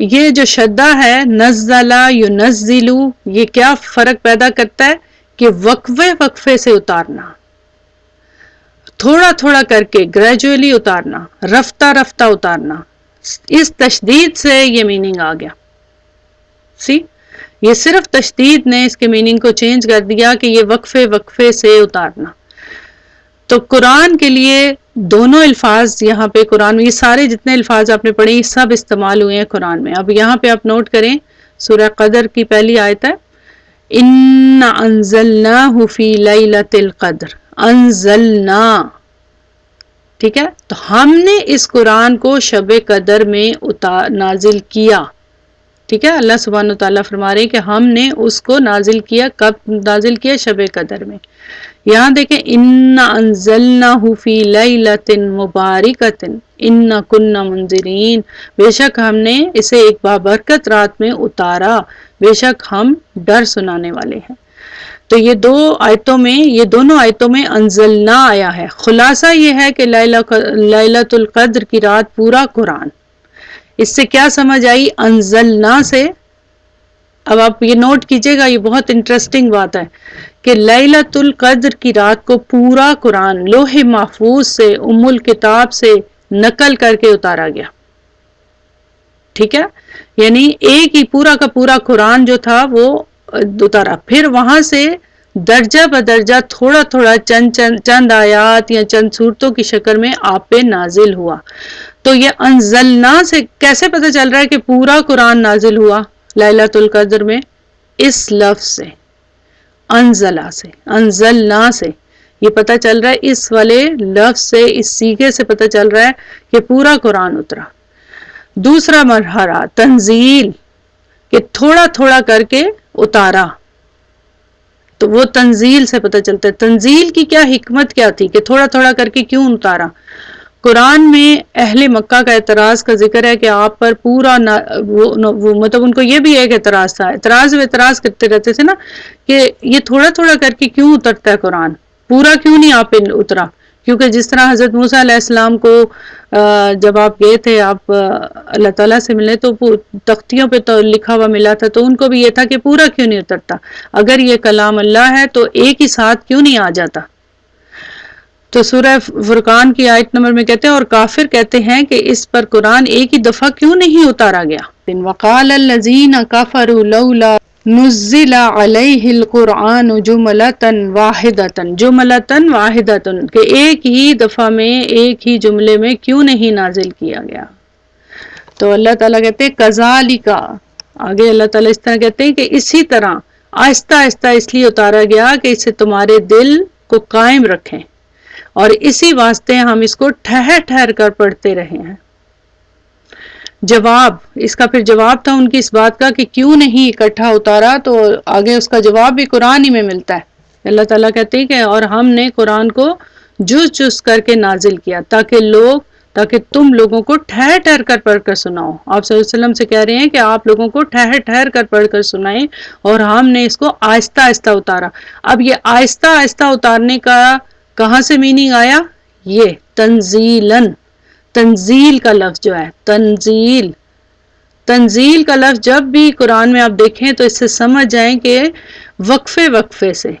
یہ جو شدہ ہے نزلہ ینزلو، یہ کیا فرق پیدا کرتا ہے کہ وقفے سے اتارنا، تھوڑا تھوڑا کر کے گریجولی اتارنا، رفتہ رفتہ اتارنا. اس تشدید سے یہ میننگ آ گیا. یہ صرف تشدید نے اس کے میننگ کو چینج کر دیا کہ یہ وقفے سے اتارنا. تو قرآن کے لیے دونوں الفاظ یہاں پہ قرآن میں، یہ سارے جتنے الفاظ آپ نے پڑھے یہ سب استعمال ہوئے ہیں قرآن میں. اب یہاں پہ آپ نوٹ کریں سورہ قدر کی پہلی آیت ہے، اِنَّا أَنزَلْنَاهُ فِي لَيْلَةِ الْقَدْرِ. انزلنا، ٹھیک ہے، تو ہم نے اس قرآن کو شب قدر میں نازل کیا. ٹھیک ہے، اللہ سبحانہ وتعالیٰ فرما رہے ہیں کہ ہم نے اس کو نازل کیا. کب نازل کیا؟ شب قدر میں. یہاں دیکھیں اِنَّا أَنزَلْنَاهُ فِي لَيْلَةٍ مُبَارَكَةٍ إِنَّا كُنَّا مُنذِرِينَ. بے شک ہم نے اسے ایک بابرکت رات میں اتارا، بے شک ہم ڈر سنانے والے ہیں. تو یہ دونوں آیتوں میں انزلنا آیا ہے. خلاصہ یہ ہے کہ لیلۃ القدر کی رات پورا قرآن. اس سے کیا سمجھ آئی؟ انزلنا سے. اب آپ یہ نوٹ کیجئے گا، یہ بہت انٹرسٹنگ بات ہے کہ لیلۃ القدر کی رات کو پورا قرآن لوح محفوظ سے، ام الکتاب سے نقل کر کے اتارا گیا. ٹھیک ہے، یعنی ایک ہی پورا کا پورا قرآن جو تھا وہ اتارا، پھر وہاں سے درجہ بدرجہ تھوڑا تھوڑا چند آیات یا چند صورتوں کی شکل میں آپ پہ نازل ہوا. تو یہ انزلنا سے کیسے پتہ چل رہا ہے کہ پورا قرآن نازل ہوا لیلۃ القدر میں؟ اس لفظ سے، انزلہ سے، انزلنا سے یہ پتہ چل رہا ہے. اس والے لفظ سے، اس صیغے سے پتہ چل رہا ہے کہ پورا قرآن اترا. دوسرا مرحلہ تنزیل، کہ تھوڑا تھوڑا کر کے اتارا. تو وہ تنزیل سے پتہ چلتا ہے. تنزیل کی کیا حکمت کیا تھی کہ تھوڑا تھوڑا کر کے کیوں اتارا؟ قرآن میں اہل مکہ کا اعتراض کا ذکر ہے کہ آپ پر پورا مطلب ان کو یہ بھی ایک اعتراض تھا، اعتراض کرتے رہتے تھے نا کہ یہ تھوڑا تھوڑا کر کے کیوں اترتا ہے قرآن، پورا کیوں نہیں آپ پہ اترا؟ کیونکہ جس طرح حضرت موسیٰ علیہ السلام کو جب آپ گئے تھے آپ اللہ تعالیٰ سے ملنے تو تختیوں پہ تو لکھا ہوا ملا تھا، تو ان کو بھی یہ تھا کہ پورا کیوں نہیں اترتا، اگر یہ کلام اللہ ہے تو ایک ہی ساتھ کیوں نہیں آ جاتا۔ تو سورہ فرقان کی آیت نمبر میں کہتے ہیں اور کافر کہتے ہیں کہ اس پر قرآن ایک ہی دفعہ کیوں نہیں اتارا گیا۔ وقال الذین کفروا لولا نزل علیہ القرآن جملۃ واحدۃ، جملۃ واحدۃ، کہ ایک ہی دفعہ میں ایک ہی جملے میں کیوں نہیں نازل کیا گیا۔ تو اللہ تعالیٰ کہتے ہیں کذالک، آگے اللہ تعالیٰ اس طرح کہتے ہیں کہ اسی طرح آہستہ آہستہ اس لیے اتارا گیا کہ اسے تمہارے دل کو قائم رکھیں، اور اسی واسطے ہم اس کو ٹھہر ٹھہر کر پڑھتے رہے ہیں۔ جواب، اس کا پھر جواب تھا ان کی اس بات کا کہ کیوں نہیں اکٹھا اتارا، تو آگے اس کا جواب بھی قرآن ہی میں ملتا ہے۔ اللہ تعالیٰ کہتے ہیں کہ اور ہم نے قرآن کو جز جز کر کے نازل کیا تاکہ تم لوگوں کو ٹھہر ٹھہر کر پڑھ کر سناؤ۔ آپ صلی اللہ علیہ وسلم سے کہہ رہے ہیں کہ آپ لوگوں کو ٹھہر ٹھہر کر پڑھ کر سنائیں، اور ہم نے اس کو آہستہ آہستہ اتارا۔ اب یہ آہستہ آہستہ اتارنے کا کہاں سے میننگ آیا؟ یہ تنزیلاً، تنزیل کا لفظ جو ہے، تنزیل کا لفظ جب بھی قرآن میں آپ دیکھیں تو اس سے سمجھ جائیں کہ وقفے وقفے سے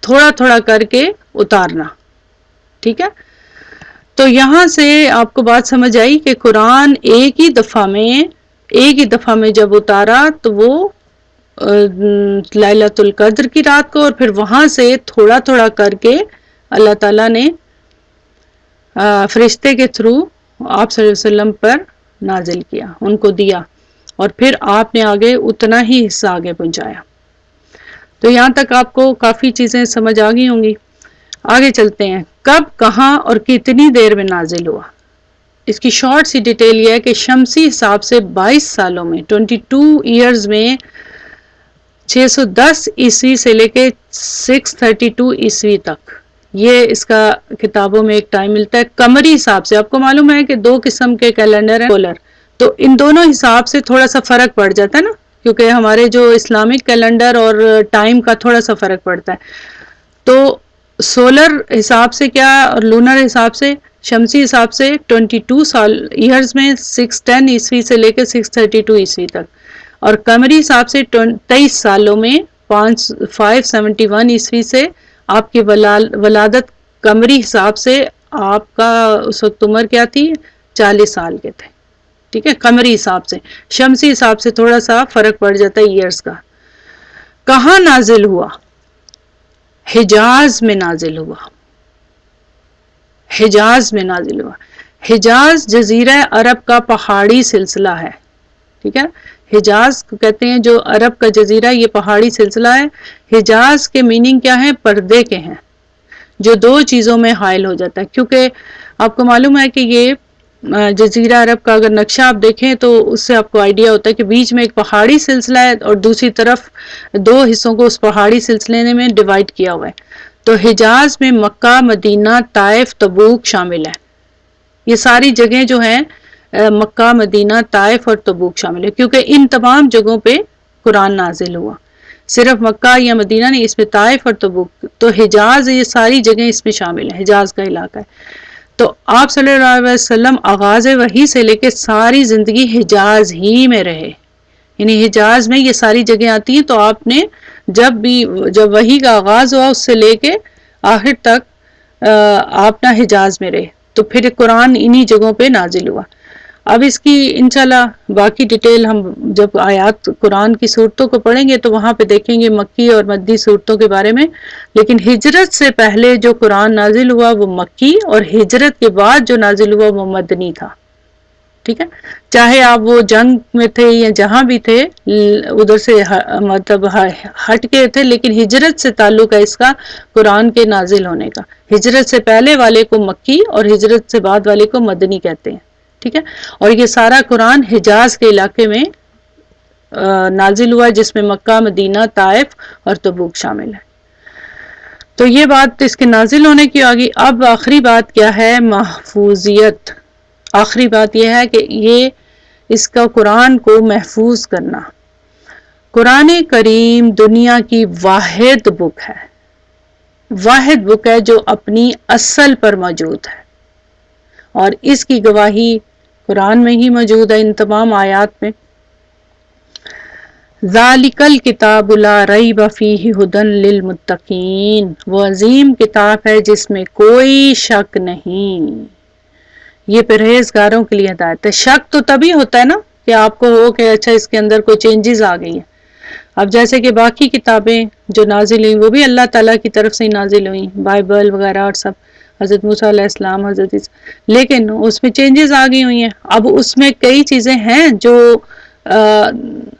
تھوڑا تھوڑا کر کے اتارنا، ٹھیک ہے۔ تو یہاں سے آپ کو بات سمجھ آئی کہ قرآن ایک ہی دفعہ میں جب اتارا تو وہ لیلۃ القدر کی رات کو، اور پھر وہاں سے تھوڑا تھوڑا کر کے اللہ تعالیٰ نے فرشتے کے تھرو آپ صلی اللہ علیہ وسلم پر نازل کیا، ان کو دیا، اور پھر آپ نے آگے اتنا ہی حصہ آگے پہنچایا۔ تو یہاں تک آپ کو کافی چیزیں سمجھ آ گئی ہوں گی۔ آگے چلتے ہیں، کب، کہاں اور کتنی دیر میں نازل ہوا۔ اس کی شارٹ سی ڈیٹیل یہ ہے کہ شمسی حساب سے 22 سالوں میں 22 ایئرز میں 610 عیسوی سے لے کے 632 عیسوی تک، یہ اس کا کتابوں میں ایک ٹائم ملتا ہے۔ قمری حساب سے آپ کو معلوم ہے کہ 2 قسم کے کیلنڈر ہیں سولر، تو ان دونوں حساب سے تھوڑا سا فرق پڑ جاتا ہے نا، کیونکہ ہمارے جو اسلامک کیلنڈر اور ٹائم کا تھوڑا سا فرق پڑتا ہے۔ تو سولر حساب سے کیا اور لونر حساب سے، شمسی حساب سے 22 ایئرز میں 610 عیسوی سے لے کے 632 عیسوی تک، اور قمری حساب سے 23 سالوں میں 571 عیسوی سے آپ کی ولادت قمری حساب سے آپ کا اس وقت عمر کیا تھی؟ 40 سال کے تھے، ٹھیک ہے، قمری حساب سے۔ شمسی حساب سے تھوڑا سا فرق پڑ جاتا ہے ایئرز کا۔ کہاں نازل ہوا؟ حجاز میں نازل ہوا، حجاز میں نازل ہوا۔ حجاز جزیرہ عرب کا پہاڑی سلسلہ ہے، ٹھیک ہے، حجاز کو کہتے ہیں جو عرب کا جزیرہ، یہ پہاڑی سلسلہ ہے۔ حجاز کے میننگ کیا ہے؟ پردے کے ہیں، جو 2 چیزوں میں حائل ہو جاتا ہے، کیونکہ آپ کو معلوم ہے کہ یہ جزیرہ عرب کا اگر نقشہ آپ دیکھیں تو اس سے آپ کو آئیڈیا ہوتا ہے کہ بیچ میں ایک پہاڑی سلسلہ ہے اور دوسری طرف 2 حصوں کو اس پہاڑی سلسلے میں ڈیوائیڈ کیا ہوا ہے۔ تو حجاز میں مکہ، مدینہ، طائف، تبوک شامل ہے۔ یہ ساری جگہیں جو ہیں مکہ، مدینہ، طائف اور تبوک شامل ہے، کیونکہ ان تمام جگہوں پہ قرآن نازل ہوا، صرف مکہ یا مدینہ نہیں، اس میں طائف اور تبوک، تو حجاز، یہ ساری جگہیں اس میں شامل ہیں، حجاز کا علاقہ ہے۔ تو آپ صلی اللہ علیہ وسلم آغاز وحی سے لے کے ساری زندگی حجاز ہی میں رہے، یعنی حجاز میں یہ ساری جگہیں آتی ہیں، تو آپ نے جب وحی کا آغاز ہوا اس سے لے کے آخر تک آپ نہ حجاز میں رہے، تو پھر قرآن انہی جگہوں پہ نازل ہوا۔ اب اس کی انشاءاللہ باقی ڈیٹیل ہم جب آیات قرآن کی صورتوں کو پڑھیں گے تو وہاں پہ دیکھیں گے مکی اور مدنی صورتوں کے بارے میں، لیکن ہجرت سے پہلے جو قرآن نازل ہوا وہ مکی، اور ہجرت کے بعد جو نازل ہوا وہ مدنی تھا، ٹھیک ہے، چاہے آپ وہ جنگ میں تھے یا جہاں بھی تھے ادھر سے مطلب ہٹ کے تھے، لیکن ہجرت سے تعلق ہے اس کا قرآن کے نازل ہونے کا۔ ہجرت سے پہلے والے کو مکی اور ہجرت سے بعد والے کو مدنی کہتے ہیں، ٹھیک ہے، اور یہ سارا قرآن حجاز کے علاقے میں نازل ہوا جس میں مکہ، مدینہ، طائف اور تبوک شامل ہے۔ تو یہ بات اس کے نازل ہونے کی آگئی۔ اب آخری بات کیا ہے؟ محفوظیت۔ آخری بات یہ ہے کہ یہ اس کا قرآن کو محفوظ کرنا۔ قرآن کریم دنیا کی واحد بک ہے، واحد بک ہے جو اپنی اصل پر موجود ہے، اور اس کی گواہی قرآن میں ہی موجود ہے ان تمام آیات میں۔ ذالک الکتاب لا ریب فیہ ھدی للمتقین، وہ عظیم کتاب ہے جس میں کوئی شک نہیں، یہ پرہیزگاروں کے لیے ہدایت ہے۔ شک تو تبھی ہوتا ہے نا کہ آپ کو ہو کہ اچھا اس کے اندر کوئی چینجز آ گئی ہیں۔ اب جیسے کہ باقی کتابیں جو نازل ہوئیں وہ بھی اللہ تعالیٰ کی طرف سے ہی نازل ہوئیں، بائبل وغیرہ اور سب، حضرت موسیٰ علیہ السلام، حضرت لیکن اس میں چینجز آ گئی ہوئی ہیں۔ اب اس میں کئی چیزیں ہیں جو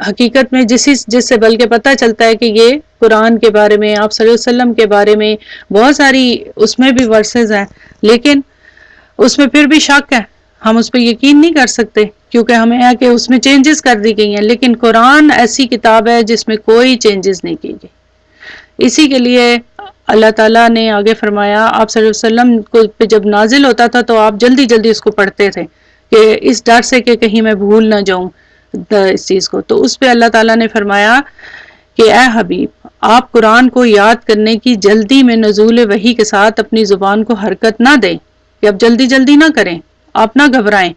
حقیقت میں جس سے بلکہ پتہ چلتا ہے کہ یہ قرآن کے بارے میں، آپ صلی اللہ علیہ وسلم کے بارے میں بہت ساری اس میں بھی ورسز ہیں، لیکن اس میں پھر بھی شک ہے، ہم اس پہ یقین نہیں کر سکتے کیونکہ ہمیں ہے کہ اس میں چینجز کر دی گئی ہیں، لیکن قرآن ایسی کتاب ہے جس میں کوئی چینجز نہیں کی گئی۔ اسی کے لیے اللہ تعالیٰ نے آگے فرمایا، آپ صلی اللہ علیہ وسلم کو پہ جب نازل ہوتا تھا تو آپ جلدی جلدی اس کو پڑھتے تھے کہ اس ڈر سے کہ کہیں میں بھول نہ جاؤں اس چیز کو، تو اس پہ اللہ تعالیٰ نے فرمایا کہ اے حبیب، آپ قرآن کو یاد کرنے کی جلدی میں نزول وحی کے ساتھ اپنی زبان کو حرکت نہ دیں، کہ اب جلدی جلدی نہ کریں، آپ نہ گھبرائیں،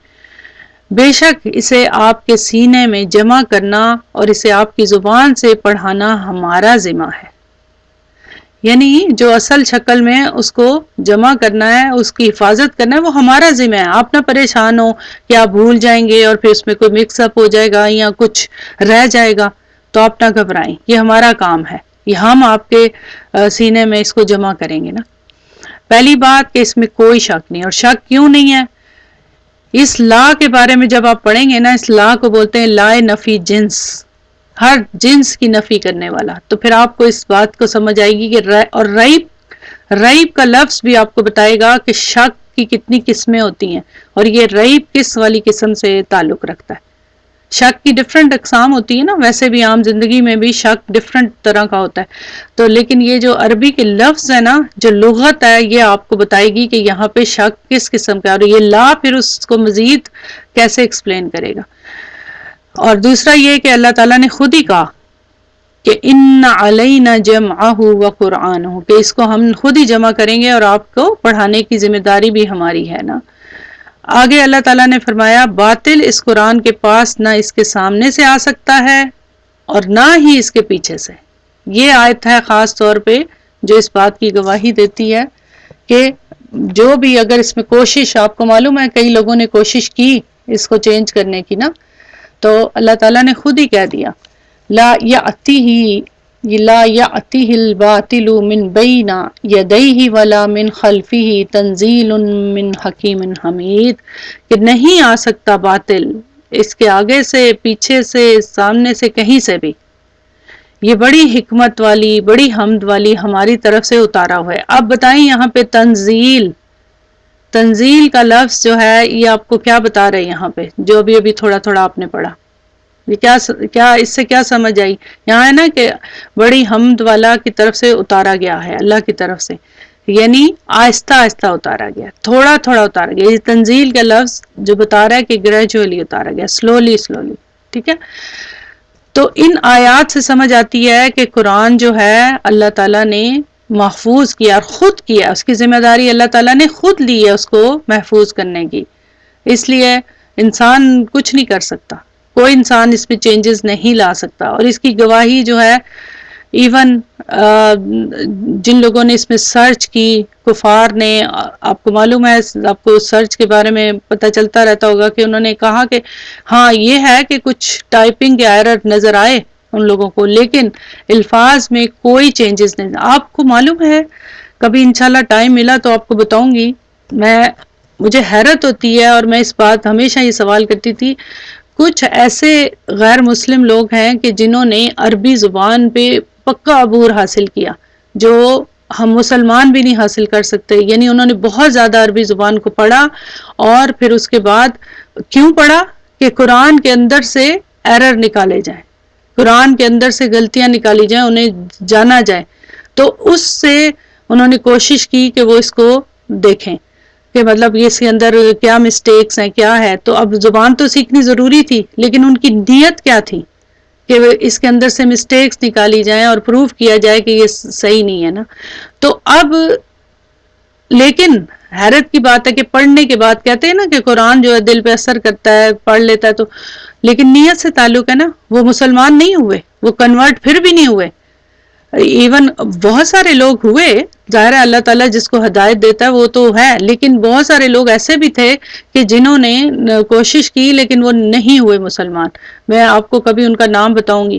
بے شک اسے آپ کے سینے میں جمع کرنا اور اسے آپ کی زبان سے پڑھانا ہمارا ذمہ ہے۔ یعنی جو اصل شکل میں اس کو جمع کرنا ہے، اس کی حفاظت کرنا ہے، وہ ہمارا ذمہ ہے۔ آپ نہ پریشان ہو کہ آپ بھول جائیں گے اور پھر اس میں کوئی مکس اپ ہو جائے گا یا کچھ رہ جائے گا، تو آپ نہ گھبرائیں، یہ ہمارا کام ہے، یہ ہم آپ کے سینے میں اس کو جمع کریں گے نا۔ پہلی بات کہ اس میں کوئی شک نہیں، اور شک کیوں نہیں ہے؟ اس لا کے بارے میں جب آپ پڑھیں گے نا، اس لا کو بولتے ہیں لا نفی جنس، ہر جنس کی نفی کرنے والا، تو پھر آپ کو اس بات کو سمجھ آئے گی کہ اور ریب کا لفظ بھی آپ کو بتائے گا کہ شک کی کتنی قسمیں ہوتی ہیں، اور یہ ریب کس والی قسم سے تعلق رکھتا ہے۔ شک کی ڈفرنٹ اقسام ہوتی ہے نا، ویسے بھی عام زندگی میں بھی شک ڈفرنٹ طرح کا ہوتا ہے، تو لیکن یہ جو عربی کے لفظ ہے نا، جو لغت ہے، یہ آپ کو بتائے گی کہ یہاں پہ شک کس قسم کا، اور یہ لا پھر اس کو مزید کیسے ایکسپلین کرے گا۔ اور دوسرا یہ کہ اللہ تعالیٰ نے خود ہی کہا کہ ان علینا جمعہ و قرآنہ، کہ اس کو ہم خود ہی جمع کریں گے اور آپ کو پڑھانے کی ذمہ داری بھی ہماری ہے نا۔ آگے اللہ تعالیٰ نے فرمایا باطل اس قرآن کے پاس نہ اس کے سامنے سے آ سکتا ہے اور نہ ہی اس کے پیچھے سے۔ یہ آیت ہے خاص طور پہ جو اس بات کی گواہی دیتی ہے کہ جو بھی اگر اس میں کوشش، آپ کو معلوم ہے کئی لوگوں نے کوشش کی اس کو چینج کرنے کی نا، تو اللہ تعالیٰ نے خود ہی کہہ دیا لا یأتیہ الباطل من بین یدیہ ولا من خلفہ تنزیل من حکیم حمید، کہ نہیں آ سکتا باطل اس کے آگے سے، پیچھے سے، سامنے سے، کہیں سے بھی، یہ بڑی حکمت والی، بڑی حمد والی ہماری طرف سے اتارا ہوا ہے۔ اب بتائیں یہاں پہ تنزیل کا لفظ جو ہے یہ آپ کو کیا بتا رہے ہیں یہاں پہ، جو ابھی تھوڑا تھوڑا آپ نے پڑھا، یہ کیا اس سے کیا سمجھ آئی؟ یہاں ہے نا کہ بڑی حمد والا کی طرف سے اتارا گیا ہے، اللہ کی طرف سے، یعنی آہستہ آہستہ اتارا گیا، تھوڑا تھوڑا اتارا گیا۔ یہ تنزیل کا لفظ جو بتا رہا ہے کہ گریجولی اتارا گیا، سلولی، ٹھیک ہے۔ تو ان آیات سے سمجھ آتی ہے کہ قرآن جو ہے اللہ تعالیٰ نے محفوظ کیا اور خود کیا، اس کی ذمہ داری اللہ تعالیٰ نے خود لی ہے اس کو محفوظ کرنے کی، اس لیے انسان کچھ نہیں کر سکتا، کوئی انسان اس میں چینجز نہیں لا سکتا۔ اور اس کی گواہی جو ہے ایون جن لوگوں نے اس میں سرچ کی، کفار نے، آپ کو معلوم ہے، آپ کو سرچ کے بارے میں پتہ چلتا رہتا ہوگا کہ انہوں نے کہا کہ ہاں یہ ہے کہ کچھ ٹائپنگ کے ایرر نظر آئے ان لوگوں کو، لیکن الفاظ میں کوئی چینجز نہیں۔ آپ کو معلوم ہے، کبھی انشاءاللہ ٹائم ملا تو آپ کو بتاؤں گی، مجھے حیرت ہوتی ہے اور میں اس بات ہمیشہ یہ سوال کرتی تھی، کچھ ایسے غیر مسلم لوگ ہیں کہ جنہوں نے عربی زبان پہ پکا عبور حاصل کیا جو ہم مسلمان بھی نہیں حاصل کر سکتے، یعنی انہوں نے بہت زیادہ عربی زبان کو پڑھا، اور پھر اس کے بعد کیوں پڑھا کہ قرآن کے اندر سے ایرر نکالے جائیں، قرآن کے اندر سے غلطیاں نکالی جائیں، انہیں جانا جائے، تو اس سے انہوں نے کوشش کی کہ وہ اس کو دیکھیں کہ مطلب یہ اس کے اندر کیا مسٹیکس ہیں، کیا ہے۔ تو اب زبان تو سیکھنی ضروری تھی، لیکن ان کی نیت کیا تھی کہ اس کے اندر سے مسٹیکس نکالی جائیں اور پروف کیا جائے کہ یہ صحیح نہیں ہے نا. تو اب لیکن حیرت کی بات ہے کہ پڑھنے کے بعد کہتے ہیں نا کہ قرآن جو ہے دل پہ اثر کرتا ہے، پڑھ لیتا ہے تو، لیکن نیت سے تعلق ہے نا. وہ مسلمان نہیں ہوئے، وہ کنورٹ پھر بھی نہیں ہوئے. ایون بہت سارے لوگ ہوئے، ظاہر ہے اللہ تعالیٰ جس کو ہدایت دیتا ہے وہ تو ہے، لیکن بہت سارے لوگ ایسے بھی تھے کہ جنہوں نے کوشش کی لیکن وہ نہیں ہوئے مسلمان. میں آپ کو کبھی ان کا نام بتاؤں گی.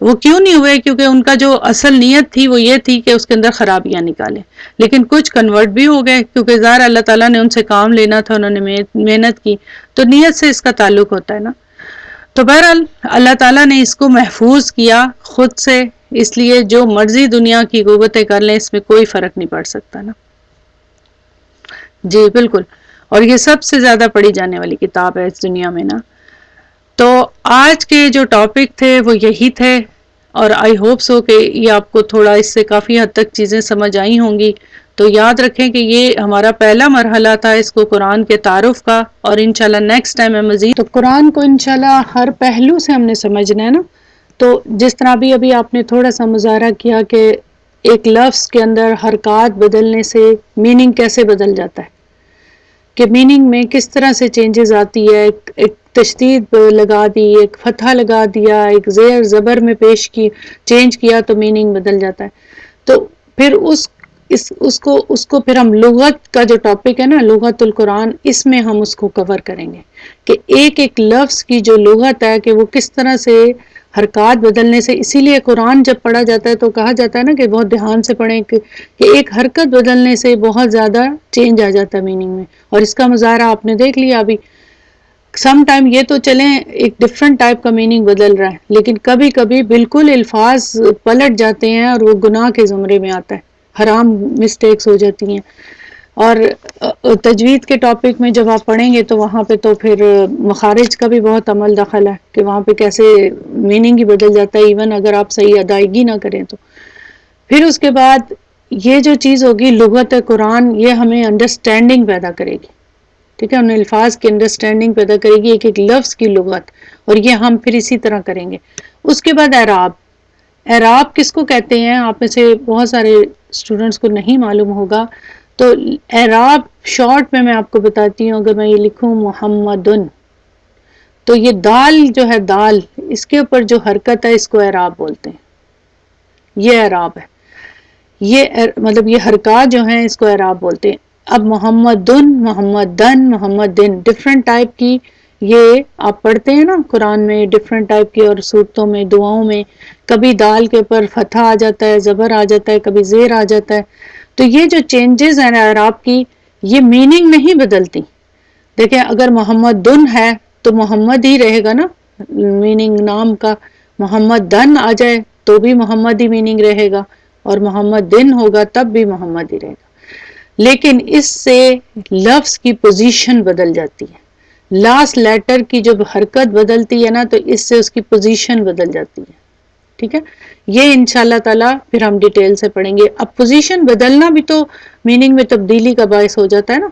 وہ کیوں نہیں ہوئے؟ کیونکہ ان کا جو اصل نیت تھی وہ یہ تھی کہ اس کے اندر خرابیاں نکالیں. لیکن کچھ کنورٹ بھی ہو گئے کیونکہ ظاہر اللہ تعالیٰ نے ان سے کام لینا تھا، انہوں نے محنت کی، تو نیت سے اس کا تعلق ہوتا ہے نا. تو بہرحال اللہ تعالیٰ نے اس کو محفوظ کیا خود سے، اس لیے جو مرضی دنیا کی قوتیں کر لیں اس میں کوئی فرق نہیں پڑ سکتا نا. جی بالکل. اور یہ سب سے زیادہ پڑھی جانے والی کتاب ہے اس دنیا میں نا. تو آج کے جو ٹاپک تھے وہ یہی تھے، اور آئی ہوپ سو کہ یہ آپ کو تھوڑا اس سے کافی حد تک چیزیں سمجھ آئی ہوں گی. تو یاد رکھیں کہ یہ ہمارا پہلا مرحلہ تھا اس کو قرآن کے تعارف کا، اور انشاءاللہ نیکسٹ ٹائم میں مزید تو قرآن کو انشاءاللہ ہر پہلو سے ہم نے سمجھنا ہے نا. تو جس طرح بھی ابھی آپ نے تھوڑا سا مظاہرہ کیا کہ ایک لفظ کے اندر حرکات بدلنے سے میننگ کیسے بدل جاتا ہے، کہ میننگ میں کس طرح سے چینجز آتی ہے. ایک تشدید لگا دی، ایک فتحہ لگا دیا، ایک زیر زبر میں پیش کی چینج کیا تو میننگ بدل جاتا ہے. تو پھر اس کو پھر ہم لغت کا جو ٹاپک ہے نا، لغت القرآن، اس میں ہم اس کو کور کریں گے کہ ایک ایک لفظ کی جو لغت ہے کہ وہ کس طرح سے حرکات بدلنے سے. اسی لیے قرآن جب پڑھا جاتا ہے تو کہا جاتا ہے نا کہ بہت دھیان سے پڑھیں کہ ایک حرکت بدلنے سے بہت زیادہ چینج آ جاتا ہے میننگ میں. اور اس کا مظاہرہ آپ نے دیکھ لیا ابھی. سم ٹائم یہ تو چلیں ایک ڈفرینٹ ٹائپ کا میننگ بدل رہا ہے، لیکن کبھی کبھی بالکل الفاظ پلٹ جاتے ہیں اور وہ گناہ کے زمرے میں آتا ہے، حرام مسٹیکس ہو جاتی ہیں. اور تجوید کے ٹاپک میں جب آپ پڑھیں گے تو وہاں پہ تو پھر مخارج کا بھی بہت عمل دخل ہے کہ وہاں پہ کیسے میننگ ہی بدل جاتا ہے ایون اگر آپ صحیح ادائیگی نہ کریں تو. پھر اس کے بعد یہ جو چیز ہوگی لغت قرآن، یہ ہمیں انڈرسٹینڈنگ پیدا کرے گی، ٹھیک ہے، ان الفاظ کی انڈرسٹینڈنگ پیدا کرے گی، ایک ایک لفظ کی لغت، اور یہ ہم پھر اسی طرح کریں گے. اس کے بعد اعراب. اعراب کس کو کہتے ہیں آپ میں سے بہت سارے اسٹوڈنٹس کو نہیں معلوم ہوگا. تو اعراب شارٹ میں آپ کو بتاتی ہوں. اگر میں یہ لکھوں محمدن، تو یہ دال جو ہے، دال اس کے اوپر جو حرکت ہے اس کو اعراب بولتے ہیں. یہ اعراب ہے، یہ مطلب یہ حرکات جو ہیں اس کو اعراب بولتے ہیں. اب محمدن، محمدن، محمدن ڈفرینٹ ٹائپ کی یہ آپ پڑھتے ہیں نا قرآن میں، ڈفرینٹ ٹائپ کی، اور صورتوں میں، دعاؤں میں کبھی دال کے اوپر فتح آ جاتا ہے، زبر آ جاتا ہے، کبھی زیر آ جاتا ہے. تو یہ جو چینجز ہیں اعراب کی، یہ میننگ نہیں بدلتی. دیکھیں اگر محمد دن ہے تو محمد ہی رہے گا نا میننگ نام کا. محمد دن آ جائے تو بھی محمد ہی میننگ رہے گا، اور محمد دن ہوگا تب بھی محمد ہی رہے گا. لیکن اس سے لفظ کی پوزیشن بدل جاتی ہے. لاسٹ لیٹر کی جب حرکت بدلتی ہے نا تو اس سے اس کی پوزیشن بدل جاتی ہے. ٹھیک ہے، یہ انشاءاللہ تعالیٰ پھر ہم ڈیٹیل سے پڑھیں گے. اب پوزیشن بدلنا بھی تو میننگ میں تبدیلی کا باعث ہو جاتا ہے نا.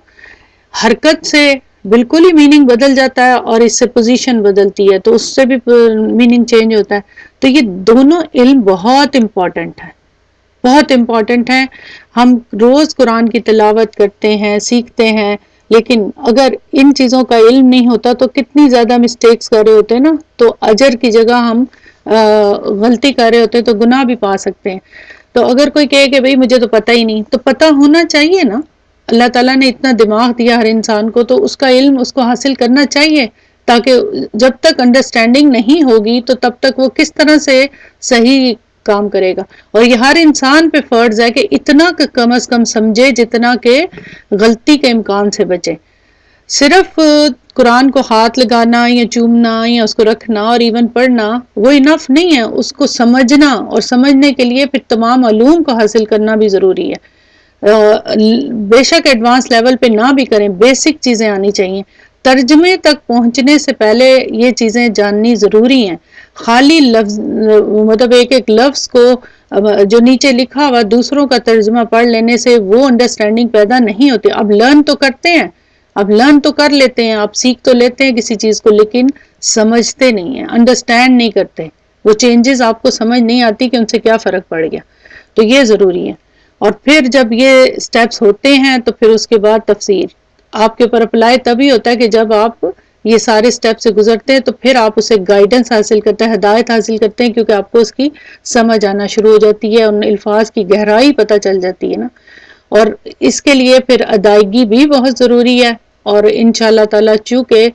حرکت سے بالکل ہی میننگ بدل جاتا ہے، اور اس سے پوزیشن بدلتی ہے تو اس سے بھی میننگ چینج ہوتا ہے. تو یہ دونوں علم بہت امپورٹنٹ ہے، بہت امپورٹنٹ ہے. ہم روز قرآن کی تلاوت کرتے ہیں، سیکھتے ہیں، لیکن اگر ان چیزوں کا علم نہیں ہوتا تو کتنی زیادہ مسٹیکس کر رہے ہوتے ہیں نا. تو اجر کی جگہ ہم غلطی کر رہے ہوتے ہیں تو گناہ بھی پا سکتے ہیں. تو اگر کوئی کہے کہ بھئی مجھے تو پتہ ہی نہیں، تو پتہ ہونا چاہیے نا. اللہ تعالیٰ نے اتنا دماغ دیا ہر انسان کو، تو اس کا علم اس کو حاصل کرنا چاہیے، تاکہ جب تک انڈرسٹینڈنگ نہیں ہوگی تو تب تک وہ کس طرح سے صحیح کام کرے گا. اور یہ ہر انسان پہ فرض ہے کہ اتنا کم از کم سمجھے جتنا کہ غلطی کے امکان سے بچے. صرف قرآن کو ہاتھ لگانا یا چومنا یا اس کو رکھنا اور ایون پڑھنا وہ انف نہیں ہے، اس کو سمجھنا، اور سمجھنے کے لیے پھر تمام علوم کو حاصل کرنا بھی ضروری ہے. بے شک ایڈوانس لیول پہ نہ بھی کریں، بیسک چیزیں آنی چاہیے. ترجمے تک پہنچنے سے پہلے یہ چیزیں جاننی ضروری ہیں. خالی لفظ مطلب ایک ایک لفظ کو جو نیچے لکھا ہوا دوسروں کا ترجمہ پڑھ لینے سے وہ انڈرسٹینڈنگ پیدا نہیں ہوتی. اب لرن تو کرتے ہیں، اب لرن تو کر لیتے ہیں، آپ سیکھ تو لیتے ہیں کسی چیز کو، لیکن سمجھتے نہیں ہیں، انڈرسٹینڈ نہیں کرتے. وہ چینجز آپ کو سمجھ نہیں آتی کہ ان سے کیا فرق پڑ گیا. تو یہ ضروری ہے. اور پھر جب یہ سٹیپس ہوتے ہیں تو پھر اس کے بعد تفسیر آپ کے اوپر اپلائی تبھی ہوتا ہے کہ جب آپ یہ سارے سٹیپ سے گزرتے ہیں تو پھر آپ اسے گائیڈنس حاصل کرتے ہیں, ہدایت حاصل کرتے ہیں, کیونکہ آپ کو اس کی سمجھ آنا شروع ہو جاتی ہے, ان الفاظ کی گہرائی پتہ چل جاتی ہے نا. اور اس کے لیے پھر ادائیگی بھی بہت ضروری ہے. اور انشاءاللہ تعالی چونکہ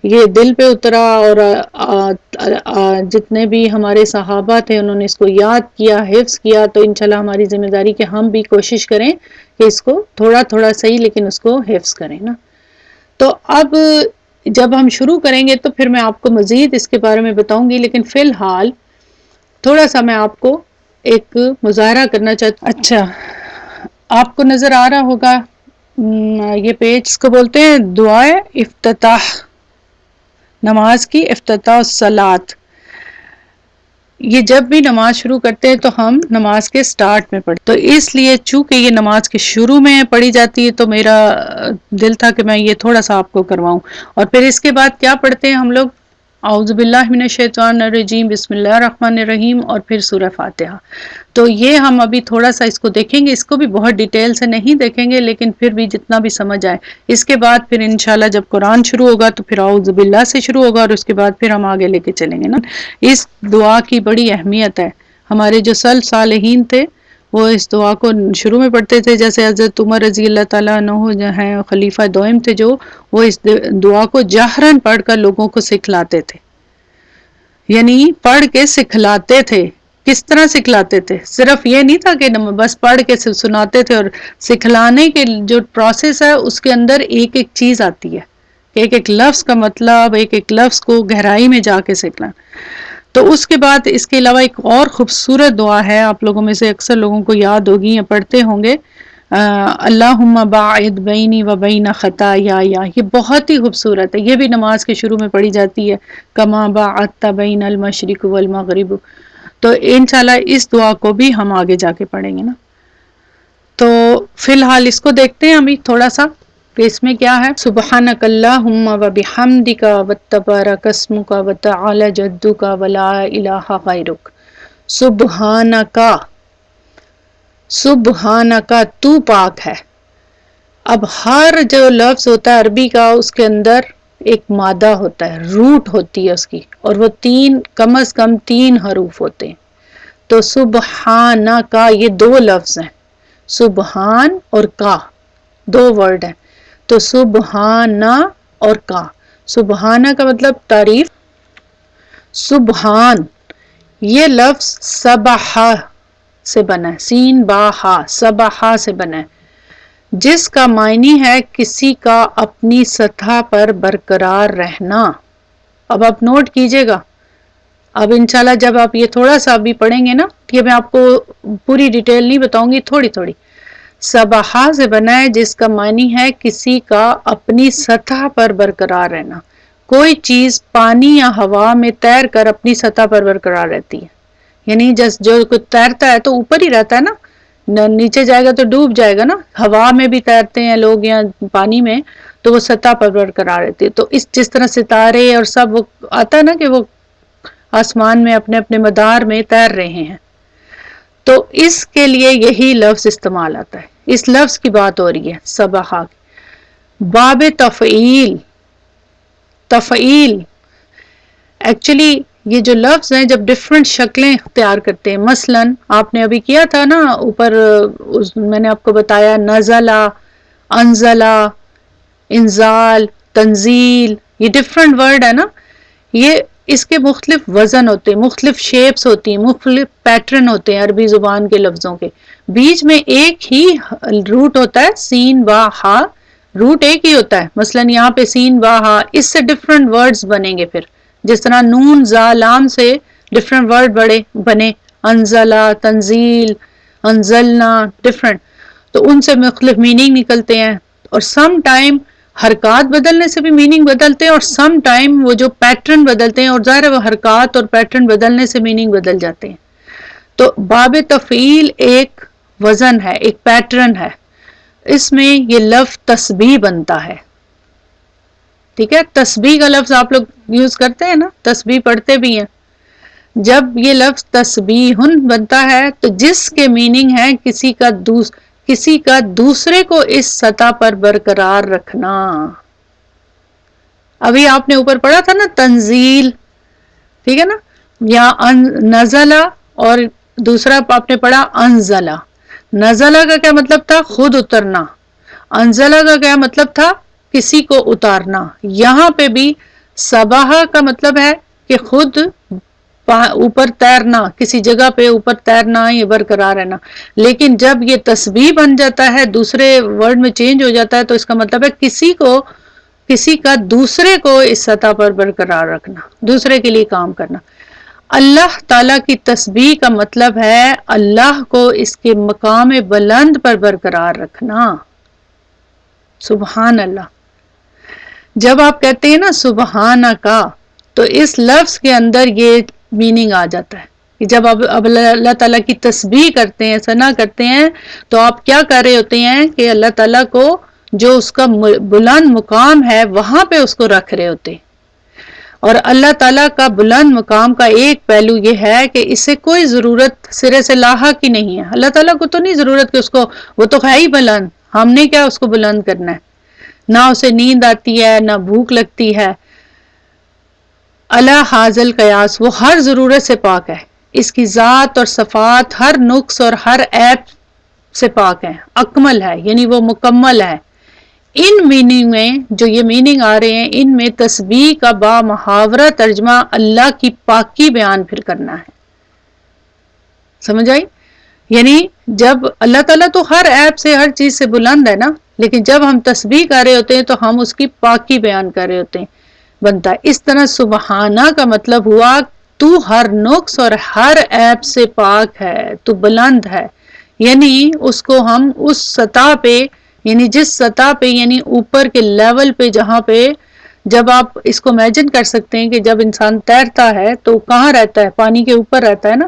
یہ دل پہ اترا اور جتنے بھی ہمارے صحابہ تھے انہوں نے اس کو یاد کیا, حفظ کیا, تو انشاءاللہ ہماری ذمہ داری کہ ہم بھی کوشش کریں کہ اس کو تھوڑا تھوڑا صحیح لیکن اس کو حفظ کریں نا. تو اب جب ہم شروع کریں گے تو پھر میں آپ کو مزید اس کے بارے میں بتاؤں گی, لیکن فی الحال تھوڑا سا میں آپ کو ایک مظاہرہ کرنا چاہتا ہوں. اچھا, آپ کو نظر آ رہا ہوگا یہ پیج, اس کو بولتے ہیں دعائے افتتاح, نماز کی افتتاح الصلاۃ. یہ جب بھی نماز شروع کرتے ہیں تو ہم نماز کے سٹارٹ میں پڑھتے, تو اس لیے چونکہ یہ نماز کے شروع میں پڑھی جاتی ہے تو میرا دل تھا کہ میں یہ تھوڑا سا آپ کو کرواؤں. اور پھر اس کے بعد کیا پڑھتے ہیں ہم لوگ؟ اعوذ باللہ من الشیطان الرجیم, بسم اللہ الرحمن الرحیم, اور پھر سورہ فاتحہ. تو یہ ہم ابھی تھوڑا سا اس کو دیکھیں گے, اس کو بھی بہت ڈیٹیل سے نہیں دیکھیں گے لیکن پھر بھی جتنا بھی سمجھ آئے. اس کے بعد پھر انشاءاللہ جب قرآن شروع ہوگا تو پھر اعوذ باللہ سے شروع ہوگا, اور اس کے بعد پھر ہم آگے لے کے چلیں گے نا. اس دعا کی بڑی اہمیت ہے. ہمارے جو سلف صالحین تھے وہ اس دعا کو شروع میں پڑھتے تھے, جیسے حضرت عمر رضی اللہ تعالیٰ عنہ جو ہیں خلیفہ دوئم تھے, جو وہ اس دعا کو جہراً پڑھ کر لوگوں کو سکھلاتے تھے, یعنی پڑھ کے سکھلاتے تھے. کس طرح سکھلاتے تھے؟ صرف یہ نہیں تھا کہ بس پڑھ کے سناتے تھے, اور سکھلانے کے جو پروسیس ہے اس کے اندر ایک ایک چیز آتی ہے, ایک ایک لفظ کا مطلب, ایک ایک لفظ کو گہرائی میں جا کے سکھلانا. تو اس کے بعد اس کے علاوہ ایک اور خوبصورت دعا ہے, آپ لوگوں میں سے اکثر لوگوں کو یاد ہوگی یا پڑھتے ہوں گے, اللہم باعد بینی و بین خطایا. یہ بہت ہی خوبصورت ہے, یہ بھی نماز کے شروع میں پڑھی جاتی ہے, کما باعدت بین المشرق والمغرب. تو انشاءاللہ اس دعا کو بھی ہم آگے جا کے پڑھیں گے نا. تو فی الحال اس کو دیکھتے ہیں ابھی تھوڑا سا کہ اس میں کیا ہے. سبحانک اللہم و بحمدک وتبارک اسمک وتعالی جدک ولا الہ غیرک. سبحانکا, سبحانکا, تو پاک ہے. اب ہر جو لفظ ہوتا ہے عربی کا اس کے اندر ایک مادہ ہوتا ہے, روٹ ہوتی ہے اس کی, اور وہ کم از کم 3 حروف ہوتے ہیں. تو سبحانکا یہ 2 لفظ ہیں, سبحان اور کا 2 ورڈ ہیں. تو سبحانا اور کا. سبحانہ کا مطلب تعریف, سبحان یہ لفظ سبحہ سے بنا ہے, سین با ہا, سبحہ سے بنا ہے, جس کا معنی ہے کسی کا اپنی سطح پر برقرار رہنا. اب آپ نوٹ کیجئے گا, اب انشاءاللہ جب آپ یہ تھوڑا سا ابھی پڑھیں گے نا, یہ میں آپ کو پوری ڈیٹیل نہیں بتاؤں گی, تھوڑی تھوڑی. سبحہ سے بنا ہے جس کا معنی ہے کسی کا اپنی سطح پر برقرار رہنا. کوئی چیز پانی یا ہوا میں تیر کر اپنی سطح پر برقرار رہتی ہے, یعنی جو کوئی تیرتا ہے تو اوپر ہی رہتا ہے نا, نیچے جائے گا تو ڈوب جائے گا نا. ہوا میں بھی تیرتے ہیں لوگ یا پانی میں, تو وہ سطح پر برقرار رہتی ہے. تو جس طرح ستارے اور سب وہ آتا ہے نا کہ وہ آسمان میں اپنے اپنے مدار میں تیر رہے ہیں, تو اس کے لیے یہی لفظ استعمال آتا ہے. اس لفظ کی بات ہو رہی ہے سبحہ. باب تفعیل, تفعیل ایکچولی یہ جو لفظ ہیں جب ڈفرنٹ شکلیں اختیار کرتے ہیں, مثلا آپ نے ابھی کیا تھا نا اوپر, میں نے آپ کو بتایا نزلہ, انزلہ, انزال, تنزیل, یہ ڈفرنٹ ورڈ ہے نا. یہ اس کے مختلف وزن ہوتے ہیں, مختلف شیپس ہوتی ہیں, مختلف پیٹرن ہوتے ہیں عربی زبان کے لفظوں کے. بیچ میں ایک ہی روٹ ہوتا ہے, سین با ہا, روٹ ایک ہی ہوتا ہے. مثلا یہاں پہ سین با ہا, اس سے ڈفرنٹ ورڈز بنیں گے. پھر جس طرح نون زا لام سے ڈفرنٹ ورڈ بنے, انزلہ, تنزیل, انزلنا, ڈفرنٹ, تو ان سے مختلف میننگ نکلتے ہیں. اور سم ٹائم حرکات بدلنے سے بھی میننگ بدلتے ہیں, اور سم ٹائم وہ جو پیٹرن بدلتے ہیں, اور ظاہر وہ حرکات اور پیٹرن بدلنے سے میننگ بدل جاتے ہیں. تو باب تفعیل ایک وزن ہے, ایک پیٹرن ہے. اس میں یہ لفظ تسبیح بنتا ہے. ٹھیک ہے, تسبیح کا لفظ آپ لوگ یوز کرتے ہیں نا, تسبیح پڑھتے بھی ہیں. جب یہ لفظ تسبیحن بنتا ہے تو جس کے میننگ ہے کسی کا دوسرے کو اس سطح پر برقرار رکھنا. ابھی آپ نے اوپر پڑھا تھا نا تنزیل، ٹھیک ہے نا، یا نزلہ، اور دوسرا آپ نے پڑھا انزلہ. نزلہ کا کیا مطلب تھا؟ خود اترنا. انزلہ کا کیا مطلب تھا؟ کسی کو اتارنا. یہاں پہ بھی سباہ کا مطلب ہے کہ خود اوپر تیرنا، کسی جگہ پہ اوپر تیرنا، یہ برقرار رہنا. لیکن جب یہ تسبیح بن جاتا ہے، دوسرے ورڈ میں چینج ہو جاتا ہے، تو اس کا مطلب ہے کسی کا دوسرے کو اس سطح پر برقرار رکھنا، دوسرے کے لیے کام کرنا. اللہ تعالیٰ کی تسبیح کا مطلب ہے اللہ کو اس کے مقام بلند پر برقرار رکھنا. سبحان اللہ. جب آپ کہتے ہیں نا سبحانہ کا، تو اس لفظ کے اندر یہ میننگ آ جاتا ہے کہ جب اب اللہ تعالیٰ کی تسبیح کرتے ہیں، ثنا کرتے ہیں، تو آپ کیا کر رہے ہوتے ہیں کہ اللہ تعالیٰ کو جو اس کا بلند مقام ہے وہاں پہ اس کو رکھ رہے ہوتے ہیں. اور اللہ تعالیٰ کا بلند مقام کا ایک پہلو یہ ہے کہ اسے کوئی ضرورت سرے سے لاحق ہی نہیں ہے. اللہ تعالیٰ کو تو نہیں ضرورت کہ اس کو، وہ تو ہے ہی بلند، ہم نے کیا اس کو بلند کرنا ہے. نہ اسے نیند آتی ہے، نہ بھوک لگتی ہے. اللہ حاضل قیاس، وہ ہر ضرورت سے پاک ہے. اس کی ذات اور صفات ہر نقص اور ہر عیب سے پاک ہے، اکمل ہے، یعنی وہ مکمل ہے. ان میننگ میں جو یہ میننگ آ رہے ہیں، ان میں تسبیح کا با محاورہ ترجمہ اللہ کی پاکی بیان پھر کرنا ہے. سمجھ آئی؟ یعنی جب اللہ تعالیٰ تو ہر عیب سے، ہر چیز سے بلند ہے نا، لیکن جب ہم تسبیح کر رہے ہوتے ہیں تو ہم اس کی پاکی بیان کر رہے ہوتے ہیں، بنتا ہے. اس طرح سبحانہ کا مطلب ہوا تو ہر نقص اور ہر عیب سے پاک ہے، تو بلند ہے. یعنی اس کو ہم اس سطح پہ، یعنی جس سطح پہ، یعنی اوپر کے لیول پہ، جہاں پہ جب آپ اس کو امیجن کر سکتے ہیں کہ جب انسان تیرتا ہے تو کہاں رہتا ہے؟ پانی کے اوپر رہتا ہے نا.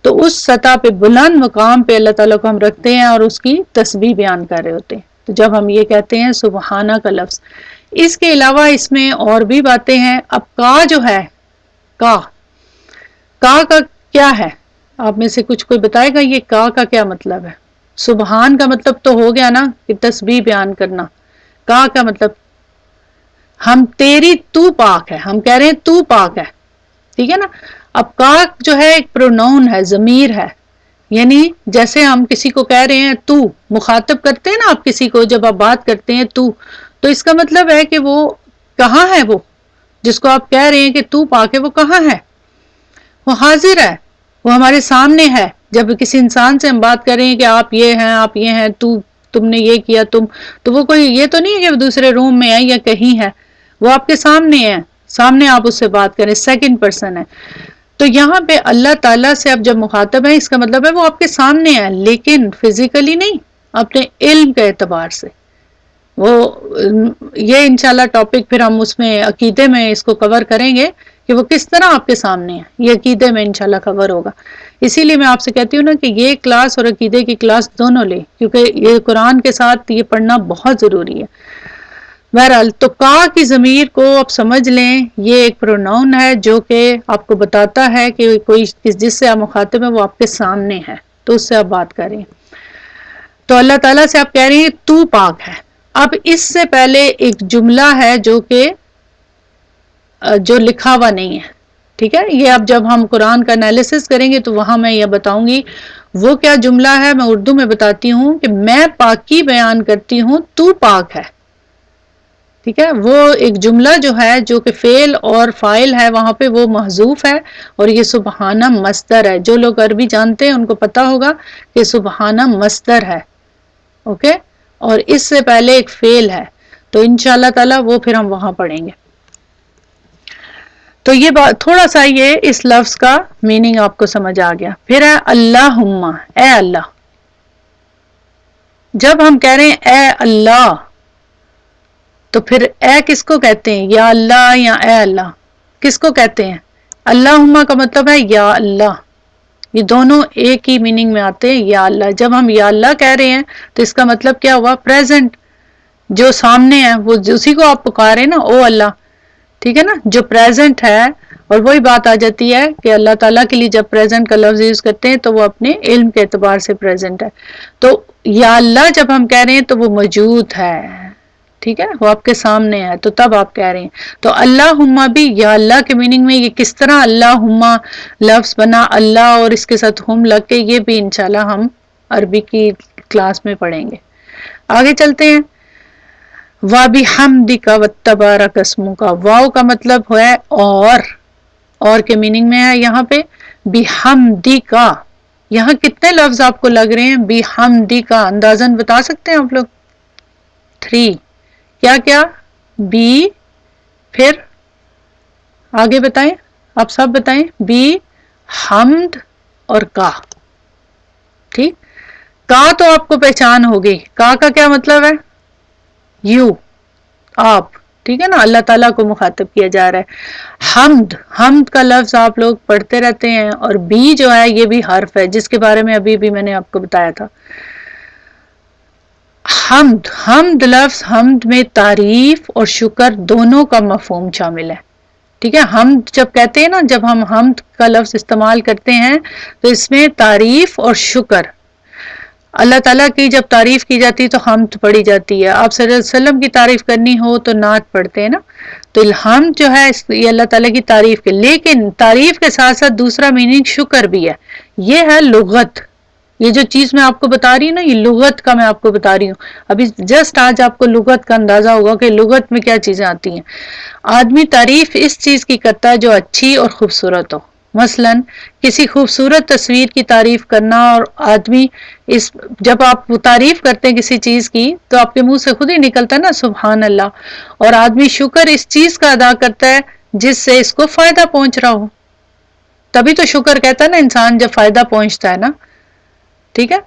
تو اس سطح پہ، بلند مقام پہ اللہ تعالیٰ کو ہم رکھتے ہیں اور اس کی تسبیح بیان کر رہے ہوتے ہیں. تو جب ہم یہ کہتے ہیں سبحانہ کا لفظ، اس کے علاوہ اس میں اور بھی باتیں ہیں. اب کا جو ہے، کا کیا ہے؟ آپ میں سے کچھ کوئی بتائے گا یہ کا کیا مطلب ہے؟ سبحان کا مطلب تو ہو گیا نا کہ تسبیح بیان کرنا. کا مطلب ہم تیری تو پاک ہے، ہم کہہ رہے ہیں تو پاک ہے، ٹھیک ہے نا. اب کا جو ہے ایک پروناؤن ہے، ضمیر ہے. یعنی جیسے ہم کسی کو کہہ رہے ہیں تو، مخاطب کرتے ہیں نا آپ کسی کو، جب آپ بات کرتے ہیں تو اس کا مطلب ہے کہ وہ کہاں ہے، وہ جس کو آپ کہہ رہے ہیں کہ تو پاک ہے، وہ کہاں ہے؟ وہ حاضر ہے، وہ ہمارے سامنے ہے. جب کسی انسان سے ہم بات کر رہے ہیں کہ آپ یہ ہیں، آپ یہ ہیں، تم نے یہ کیا، تو وہ کوئی یہ تو نہیں ہے کہ وہ دوسرے روم میں ہے یا کہیں ہے، وہ آپ کے سامنے ہے، سامنے آپ اس سے بات کریں، سیکنڈ پرسن ہے. تو یہاں پہ اللہ تعالیٰ سے اب جب مخاطب ہے، اس کا مطلب ہے وہ آپ کے سامنے ہے، لیکن فزیکلی نہیں، اپنے علم کے اعتبار سے. وہ یہ انشاءاللہ ٹاپک پھر ہم اس میں عقیدے میں اس کو کور کریں گے کہ وہ کس طرح آپ کے سامنے ہے. یہ عقیدے میں انشاءاللہ کور ہوگا. اسی لیے میں آپ سے کہتی ہوں نا کہ یہ کلاس اور عقیدے کی کلاس دونوں لیں، کیونکہ یہ قرآن کے ساتھ یہ پڑھنا بہت ضروری ہے. بہرحال تو کا کی ضمیر کو آپ سمجھ لیں، یہ ایک پروناؤن ہے جو کہ آپ کو بتاتا ہے کہ کوئی جس سے آپ مخاطب ہیں وہ آپ کے سامنے ہے، تو اس سے آپ بات کریں. تو اللہ تعالیٰ سے آپ کہہ رہی ہیں تو پاک ہے. اب اس سے پہلے ایک جملہ ہے جو لکھا ہوا نہیں ہے، ٹھیک ہے. یہ اب جب ہم قرآن کا انالیسس کریں گے تو وہاں میں یہ بتاؤں گی وہ کیا جملہ ہے. میں اردو میں بتاتی ہوں کہ میں پاکی بیان کرتی ہوں، تو پاک ہے، ٹھیک ہے. وہ ایک جملہ جو ہے جو کہ فعل اور فاعل ہے، وہاں پہ وہ محذوف ہے، اور یہ سبحانہ مصدر ہے. جو لوگ عربی جانتے ہیں ان کو پتا ہوگا کہ سبحانہ مصدر ہے، اوکے. اور اس سے پہلے ایک فعل ہے، تو انشاءاللہ تعالی وہ پھر ہم وہاں پڑھیں گے. تو یہ بات تھوڑا سا یہ اس لفظ کا میننگ آپ کو سمجھ آ گیا. پھر ہے اللہم، اے اللہ. جب ہم کہہ رہے ہیں اے اللہ، تو پھر اے کس کو کہتے ہیں؟ یا اللہ یا اے اللہ کس کو کہتے ہیں؟ اللہم کا مطلب ہے یا اللہ. یہ دونوں ایک ہی میننگ میں آتے ہیں، یا اللہ. جب ہم یا اللہ کہہ رہے ہیں تو اس کا مطلب کیا ہوا؟ پریزنٹ، جو سامنے ہے وہ اسی کو آپ پکارے نا، او اللہ، ٹھیک ہے نا. جو پریزنٹ ہے اور وہی بات آ جاتی ہے کہ اللہ تعالیٰ کے لیے جب پریزنٹ کا لفظ یوز کرتے ہیں تو وہ اپنے علم کے اعتبار سے پریزنٹ ہے. تو یا اللہ جب ہم کہہ رہے ہیں تو وہ موجود ہے، ٹھیک ہے، وہ آپ کے سامنے ہے، تو تب آپ کہہ رہے ہیں. تو اللہم بھی یا اللہ کے میننگ میں یہ کس طرح اللہم لفظ بنا اللہ اور اس کے ساتھ ہم لگ کے، یہ بھی انشاءاللہ ہم عربی کی کلاس میں پڑھیں گے. آگے چلتے ہیں. وَبِحَمْدِكَ وَتَّبَارَكَ اسْمُكَ، واو کا مطلب ہے اور کے میننگ میں ہے یہاں پہ بِحَمْدِكَ. یہاں کتنے لفظ آپ کو لگ رہے ہیں بِحَمْدِكَ؟ اندازاً بتا سکتے ہیں آپ لوگ؟ 3. کیا بی، پھر آگے بتائیں، آپ سب بتائیں. بی، حمد اور کا. ٹھیک، کا تو آپ کو پہچان ہوگی. کا کیا مطلب ہے؟ یو، آپ. ٹھیک ہے نا، اللہ تعالیٰ کو مخاطب کیا جا رہا ہے. حمد کا لفظ آپ لوگ پڑھتے رہتے ہیں، اور بی جو ہے یہ بھی حرف ہے جس کے بارے میں ابھی بھی میں نے آپ کو بتایا تھا. حمد لفظ، حمد میں تعریف اور شکر دونوں کا مفہوم شامل ہے. ٹھیک ہے، حمد جب کہتے ہیں نا، جب ہم حمد کا لفظ استعمال کرتے ہیں تو اس میں تعریف اور شکر، اللہ تعالیٰ کی جب تعریف کی جاتی ہے تو حمد پڑھی جاتی ہے. آپ صلی اللہ علیہ وسلم کی تعریف کرنی ہو تو نعت پڑھتے ہیں نا. تو حمد جو ہے یہ اللہ تعالیٰ کی تعریف کے، لیکن تعریف کے ساتھ ساتھ دوسرا میننگ شکر بھی ہے. یہ ہے لغت. یہ جو چیز میں آپ کو بتا رہی ہوں نا، یہ لغت کا میں آپ کو بتا رہی ہوں. ابھی جسٹ آج آپ کو لغت کا اندازہ ہوگا کہ لغت میں کیا چیزیں آتی ہیں. آدمی تعریف اس چیز کی کرتا ہے جو اچھی اور خوبصورت ہو. مثلا کسی خوبصورت تصویر کی تعریف کرنا، اور آدمی جب آپ تعریف کرتے ہیں کسی چیز کی تو آپ کے منہ سے خود ہی نکلتا ہے نا سبحان اللہ. اور آدمی شکر اس چیز کا ادا کرتا ہے جس سے اس کو فائدہ پہنچ رہا ہو. تبھی تو شکر کہتا ہے نا انسان، جب فائدہ پہنچتا ہے نا. ٹھیک ہے،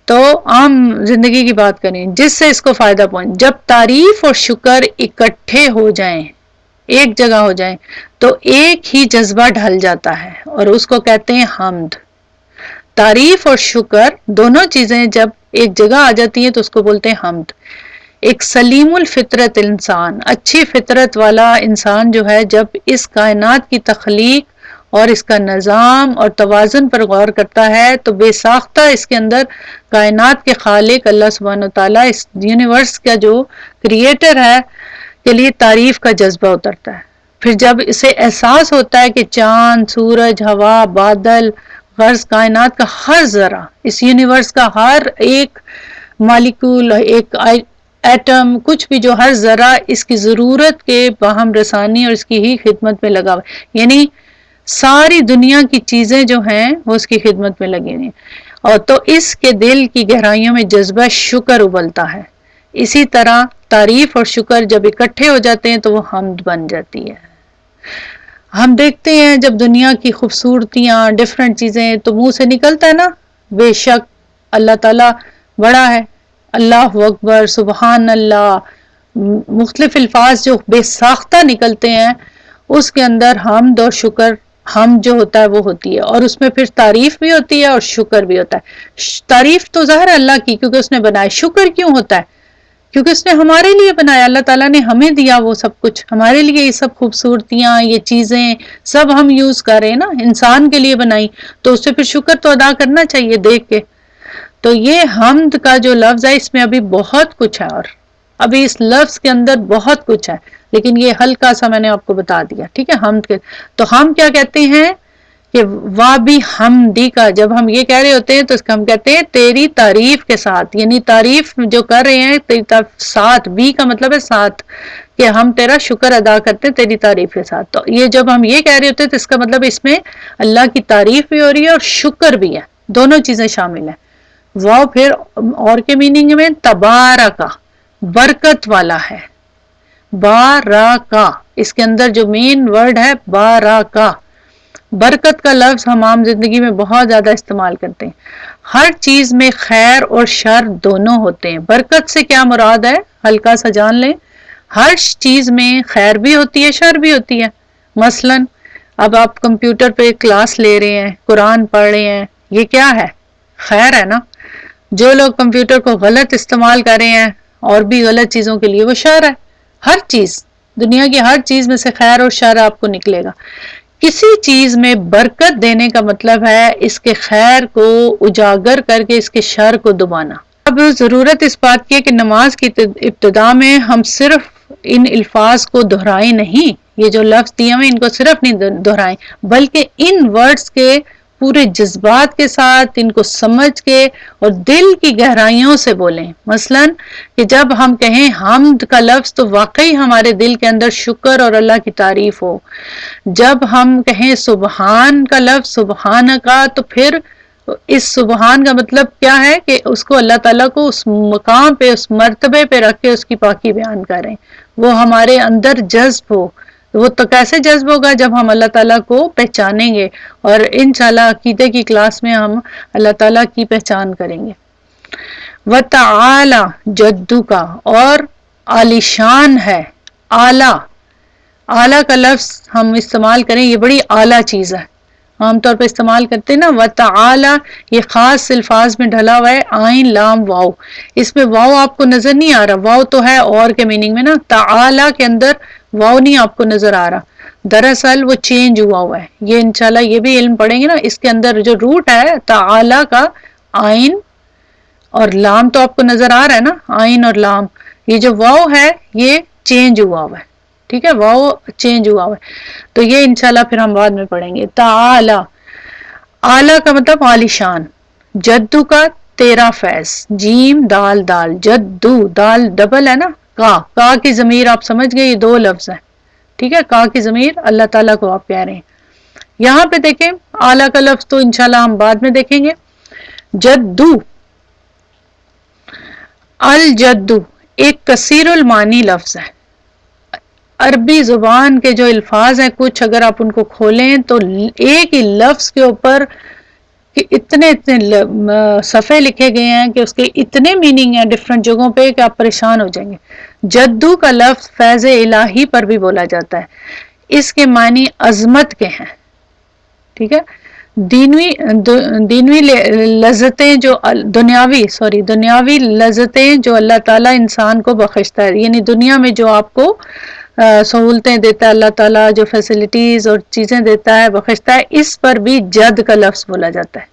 تو عام زندگی کی بات کریں جس سے اس کو فائدہ پہنچ. جب تعریف اور شکر اکٹھے ہو جائیں، ایک جگہ ہو جائیں، تو ایک ہی جذبہ ڈھل جاتا ہے اور اس کو کہتے ہیں حمد. تعریف اور شکر دونوں چیزیں جب ایک جگہ آ جاتی ہیں تو اس کو بولتے ہیں حمد. ایک سلیم الفطرت انسان، اچھی فطرت والا انسان جو ہے، جب اس کائنات کی تخلیق اور اس کا نظام اور توازن پر غور کرتا ہے تو بے ساختہ اس کے اندر کائنات کے خالق اللہ سبحانہ وتعالیٰ، اس یونیورس کا جو کریٹر ہے، کے لیے تعریف کا جذبہ اترتا ہے. پھر جب اسے احساس ہوتا ہے کہ چاند، سورج، ہوا، بادل، غرض کائنات کا ہر ذرہ، اس یونیورس کا ہر ایک مالیکول، ایک ایٹم، کچھ بھی جو ہر ذرہ اس کی ضرورت کے باہم رسانی اور اس کی ہی خدمت میں لگا ہوا ہے. یعنی ساری دنیا کی چیزیں جو ہیں وہ اس کی خدمت میں لگی ہوئی ہیں. اور تو اس کے دل کی گہرائیوں میں جذبہ شکر ابلتا ہے. اسی طرح تعریف اور شکر جب اکٹھے ہو جاتے ہیں تو وہ حمد بن جاتی ہے. ہم دیکھتے ہیں جب دنیا کی خوبصورتیاں، ڈیفرنٹ چیزیں، تو منہ سے نکلتا ہے نا بے شک اللہ تعالیٰ بڑا ہے، اللہ اکبر، سبحان اللہ، مختلف الفاظ جو بے ساختہ نکلتے ہیں، اس کے اندر حمد اور شکر، حمد جو ہوتا ہے وہ ہوتی ہے، اور اس میں پھر تعریف بھی ہوتی ہے اور شکر بھی ہوتا ہے. تعریف تو ظاہر اللہ کی کیونکہ اس نے بنایا. شکر کیوں ہوتا ہے؟ کیونکہ اس نے ہمارے لیے بنایا. اللہ تعالیٰ نے ہمیں دیا وہ سب کچھ، ہمارے لیے یہ سب خوبصورتیاں، یہ چیزیں سب ہم یوز کر رہے ہیں نا، انسان کے لیے بنائی، تو اس سے پھر شکر تو ادا کرنا چاہیے دیکھ کے. تو یہ حمد کا جو لفظ ہے اس میں ابھی بہت کچھ ہے، اور ابھی اس لفظ کے اندر بہت کچھ ہے، لیکن یہ ہلکا سا میں نے آپ کو بتا دیا. ٹھیک ہے، حمد کے تو ہم کیا کہتے ہیں کہ وابی حمدی کا، جب ہم یہ کہہ رہے ہوتے ہیں تو اس کا ہم کہتے ہیں تیری تعریف کے ساتھ. یعنی تعریف جو کر رہے ہیں تیری ساتھ، بی کا مطلب ہے ساتھ، کہ ہم تیرا شکر ادا کرتے ہیں تیری تعریف کے ساتھ. تو یہ جب ہم یہ کہہ رہے ہوتے ہیں تو اس کا مطلب اس میں اللہ کی تعریف بھی ہو رہی ہے اور شکر بھی ہے، دونوں چیزیں شامل ہیں. واو پھر اور کے میننگ میں تبارکا، برکت والا ہے. باراکا، اس کے اندر جو مین ورڈ ہے باراکا. برکت کا لفظ ہم عام زندگی میں بہت زیادہ استعمال کرتے ہیں. ہر چیز میں خیر اور شر دونوں ہوتے ہیں. برکت سے کیا مراد ہے ہلکا سا جان لیں. ہر چیز میں خیر بھی ہوتی ہے، شر بھی ہوتی ہے. مثلا اب آپ کمپیوٹر پہ کلاس لے رہے ہیں، قرآن پڑھ رہے ہیں، یہ کیا ہے؟ خیر ہے نا. جو لوگ کمپیوٹر کو غلط استعمال کر رہے ہیں اور بھی غلط چیزوں کے لیے، وہ شر ہے. ہر چیز، دنیا کی ہر چیز میں سے خیر اور شر آپ کو نکلے گا. کسی چیز میں برکت دینے کا مطلب ہے اس کے خیر کو اجاگر کر کے اس کے شر کو دبانا۔ اب ضرورت اس بات کی ہے کہ نماز کی ابتدا میں ہم صرف ان الفاظ کو دہرائیں نہیں، یہ جو لفظ دیے ہوئے ان کو صرف نہیں دہرائیں، بلکہ ان ورڈز کے پورے جذبات کے ساتھ ان کو سمجھ کے اور دل کی گہرائیوں سے بولیں۔ مثلا کہ جب ہم کہیں حمد کا لفظ تو واقعی ہمارے دل کے اندر شکر اور اللہ کی تعریف ہو۔ جب ہم کہیں سبحان کا لفظ سبحان کا، تو پھر اس سبحان کا مطلب کیا ہے کہ اس کو اللہ تعالیٰ کو اس مقام پہ اس مرتبے پہ رکھ کے اس کی پاکی بیان کریں، وہ ہمارے اندر جذب ہو۔ وہ تو کیسے جذب ہوگا؟ جب ہم اللہ تعالیٰ کو پہچانیں گے، اور انشاءاللہ عقیدے کی کلاس میں ہم اللہ تعالیٰ کی پہچان کریں گے۔ وَتَعَالَى جدو کا، اور عالیشان ہے، اعلیٰ، اعلیٰ کا لفظ ہم استعمال کریں، یہ بڑی اعلیٰ چیز ہے، عام طور پہ استعمال کرتے ہیں نا۔ وَتَعَالَى یہ خاص الفاظ میں ڈھلا ہوا ہے، عین لام واو، اس میں واو آپ کو نظر نہیں آ رہا، واو تو ہے اور کے میننگ میں نا، تعالی کے اندر واو نہیں آپ کو نظر آ رہا، دراصل وہ چینج ہوا ہے۔ یہ انشاءاللہ یہ بھی علم پڑھیں گے نا، اس کے اندر جو روٹ ہے تعالی کا، عین اور لام تو آپ کو نظر آ رہا ہے نا، عین اور لام، یہ جو واو ہے یہ چینج ہوا ہے، ٹھیک ہے، واو چینج ہوا ہے، تو یہ انشاءاللہ پھر ہم بعد میں پڑھیں گے۔ تعالی، اعلیٰ کا مطلب عالیشان، جدو کا تیرا فیض، جیم دال دال، جدو دال ڈبل ہے نا، کا کی ضمیر آپ سمجھ گئے، یہ دو لفظ ہیں، ٹھیک ہے، کا کی ضمیر اللہ تعالیٰ کو آپ کہہ رہے ہیں۔ یہاں پہ دیکھیں اعلیٰ کا لفظ تو انشاءاللہ ہم بعد میں دیکھیں گے۔ جدو، الجدو ایک کثیر المعنی لفظ ہے، عربی زبان کے جو الفاظ ہیں کچھ اگر آپ ان کو کھولیں تو ایک ہی لفظ کے اوپر کہ اتنے صفحے لکھے گئے ہیں کہ اس کے اتنے میننگ ہیں ڈفرنٹ جگہوں پہ کہ آپ پریشان ہو جائیں گے۔ جدو کا لفظ فیض الہی پر بھی بولا جاتا ہے، اس کے معنی عظمت کے ہیں، ٹھیک ہے۔ دینوی لذتیں جو دنیاوی لذتیں جو اللہ تعالیٰ انسان کو بخشتا ہے، یعنی دنیا میں جو آپ کو سہولتیں دیتا ہے اللہ تعالیٰ، جو فیسلٹیز اور چیزیں دیتا ہے بخشتا ہے، اس پر بھی جد کا لفظ بولا جاتا ہے۔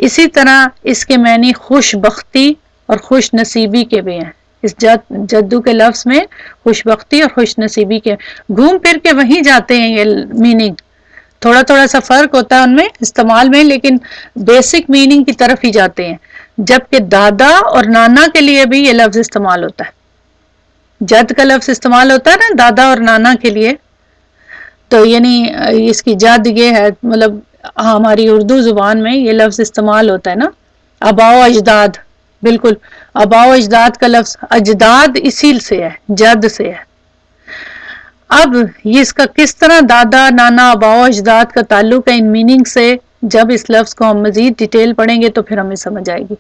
اسی طرح اس کے معنی خوش بختی اور خوش نصیبی کے بھی ہیں، اس جدو کے لفظ میں خوش بختی اور خوش نصیبی کے گھوم پھر کے وہیں جاتے ہیں، یہ میننگ تھوڑا تھوڑا سا فرق ہوتا ہے ان میں استعمال میں، لیکن بیسک میننگ کی طرف ہی جاتے ہیں۔ جبکہ دادا اور نانا کے لیے بھی یہ لفظ استعمال ہوتا ہے، جد کا لفظ استعمال ہوتا ہے نا دادا اور نانا کے لیے، تو یعنی اس کی جد یہ ہے، مطلب ہماری اردو زبان میں یہ لفظ استعمال ہوتا ہے نا، آباء و اجداد، بالکل آباء و اجداد کا لفظ، اجداد اسی سے ہے، جد سے ہے۔ اب یہ اس کا کس طرح دادا نانا آباء و اجداد کا تعلق ہے ان میننگ سے، جب اس لفظ کو ہم مزید ڈیٹیل پڑھیں گے تو پھر ہمیں سمجھ آئے گی۔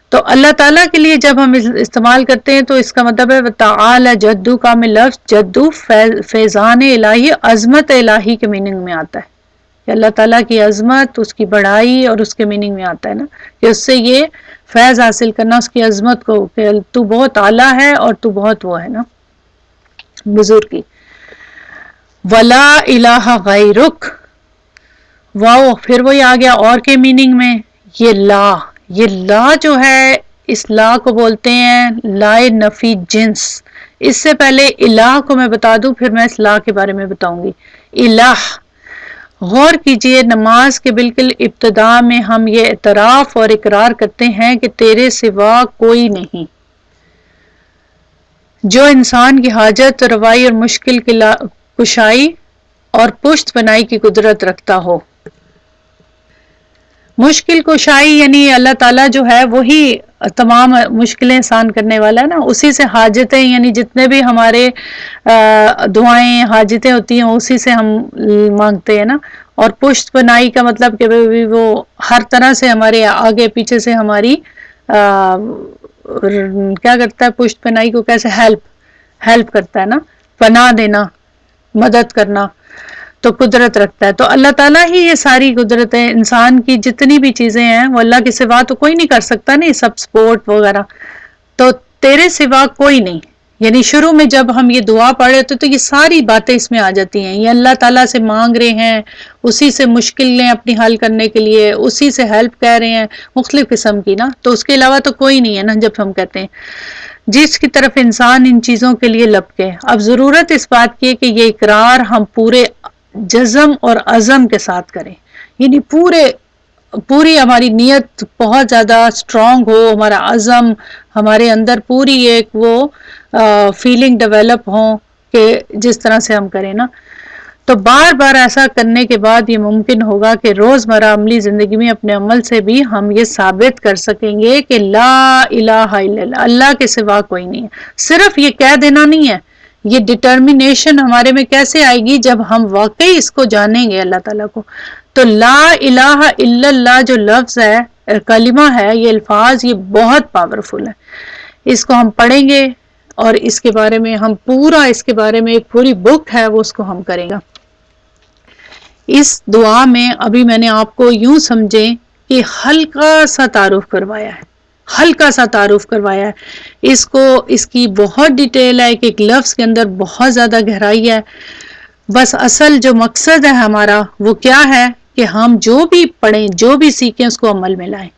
تو اللہ تعالیٰ کے لیے جب ہم استعمال کرتے ہیں تو اس کا مطلب ہے تعالی جدو کا میں لفظ جدو فیضان الہی، عظمت الہی کے میننگ میں آتا ہے، کہ اللہ تعالیٰ کی عظمت، اس کی بڑائی اور اس کے میننگ میں آتا ہے نا، کہ اس سے یہ فیض حاصل کرنا اس کی عظمت کو، کہ تو بہت اعلیٰ ہے اور تو بہت وہ ہے نا بزرگی۔ ولا الہ غیرک، واو پھر وہی آ گیا اور کے میننگ میں، یہ لا جو ہے اس لا کو بولتے ہیں لا نفی جنس۔ اس سے پہلے الہ کو میں بتا دوں پھر میں اس لا کے بارے میں بتاؤں گی۔ الہ، غور کیجئے، نماز کے بالکل ابتدا میں ہم یہ اعتراف اور اقرار کرتے ہیں کہ تیرے سوا کوئی نہیں جو انسان کی حاجت روائی اور مشکل کی کشائی اور پشت بنائی کی قدرت رکھتا ہو۔ مشکل کشائی یعنی اللہ تعالیٰ جو ہے وہی تمام مشکلیں آسان کرنے والا ہے نا، اسی سے حاجتیں، یعنی جتنے بھی ہمارے دعائیں حاجتیں ہوتی ہیں اسی سے ہم مانگتے ہیں نا۔ اور پشت بنائی کا مطلب کہ وہ ہر طرح سے ہمارے آگے پیچھے سے ہماری کیا کرتا ہے، پشت بنائی کو کیسے ہیلپ کرتا ہے نا، پناہ دینا، مدد کرنا، تو قدرت رکھتا ہے۔ تو اللہ تعالیٰ ہی یہ ساری قدرتیں، انسان کی جتنی بھی چیزیں ہیں وہ اللہ کے سوا تو کوئی نہیں کر سکتا، نہیں سب سپورٹ وغیرہ، تو تیرے سوا کوئی نہیں، یعنی شروع میں جب ہم یہ دعا پڑھ رہے ہوتے تو یہ ساری باتیں اس میں آ جاتی ہیں. یہ اللہ تعالیٰ سے مانگ رہے ہیں, اسی سے مشکلیں اپنی حل کرنے کے لیے, اسی سے ہیلپ کہہ رہے ہیں مختلف قسم کی نا, تو اس کے علاوہ تو کوئی نہیں ہے نا. جب ہم کہتے ہیں جس کی طرف انسان ان چیزوں کے لیے لپکے, اب ضرورت اس بات کی ہے کہ یہ اقرار ہم پورے جزم اور عزم کے ساتھ کریں, یعنی پوری ہماری نیت بہت زیادہ اسٹرانگ ہو, ہمارا عزم ہمارے اندر پوری ایک وہ فیلنگ ڈیولپ ہوں کہ جس طرح سے ہم کریں نا. تو بار بار ایسا کرنے کے بعد یہ ممکن ہوگا کہ روزمرہ عملی زندگی میں اپنے عمل سے بھی ہم یہ ثابت کر سکیں گے کہ لا الہ الا اللہ, اللہ کے سوا کوئی نہیں ہے. صرف یہ کہہ دینا نہیں ہے, یہ ڈٹرمینیشن ہمارے میں کیسے آئے گی جب ہم واقعی اس کو جانیں گے اللہ تعالیٰ کو. تو لا الہ الا اللہ جو لفظ ہے, کلمہ ہے, یہ الفاظ یہ بہت پاورفل ہے. اس کو ہم پڑھیں گے اور اس کے بارے میں ہم اس کے بارے میں ایک پوری بک ہے وہ اس کو ہم کریں گا. اس دعا میں ابھی میں نے آپ کو یوں سمجھیں کہ ہلکا سا تعارف کروایا ہے, ہلکا سا تعارف کروایا ہے. اس کی بہت ڈیٹیل ہے کہ ایک لفظ کے اندر بہت زیادہ گہرائی ہے. بس اصل جو مقصد ہے ہمارا وہ کیا ہے کہ ہم جو بھی پڑھیں, جو بھی سیکھیں, اس کو عمل میں لائیں.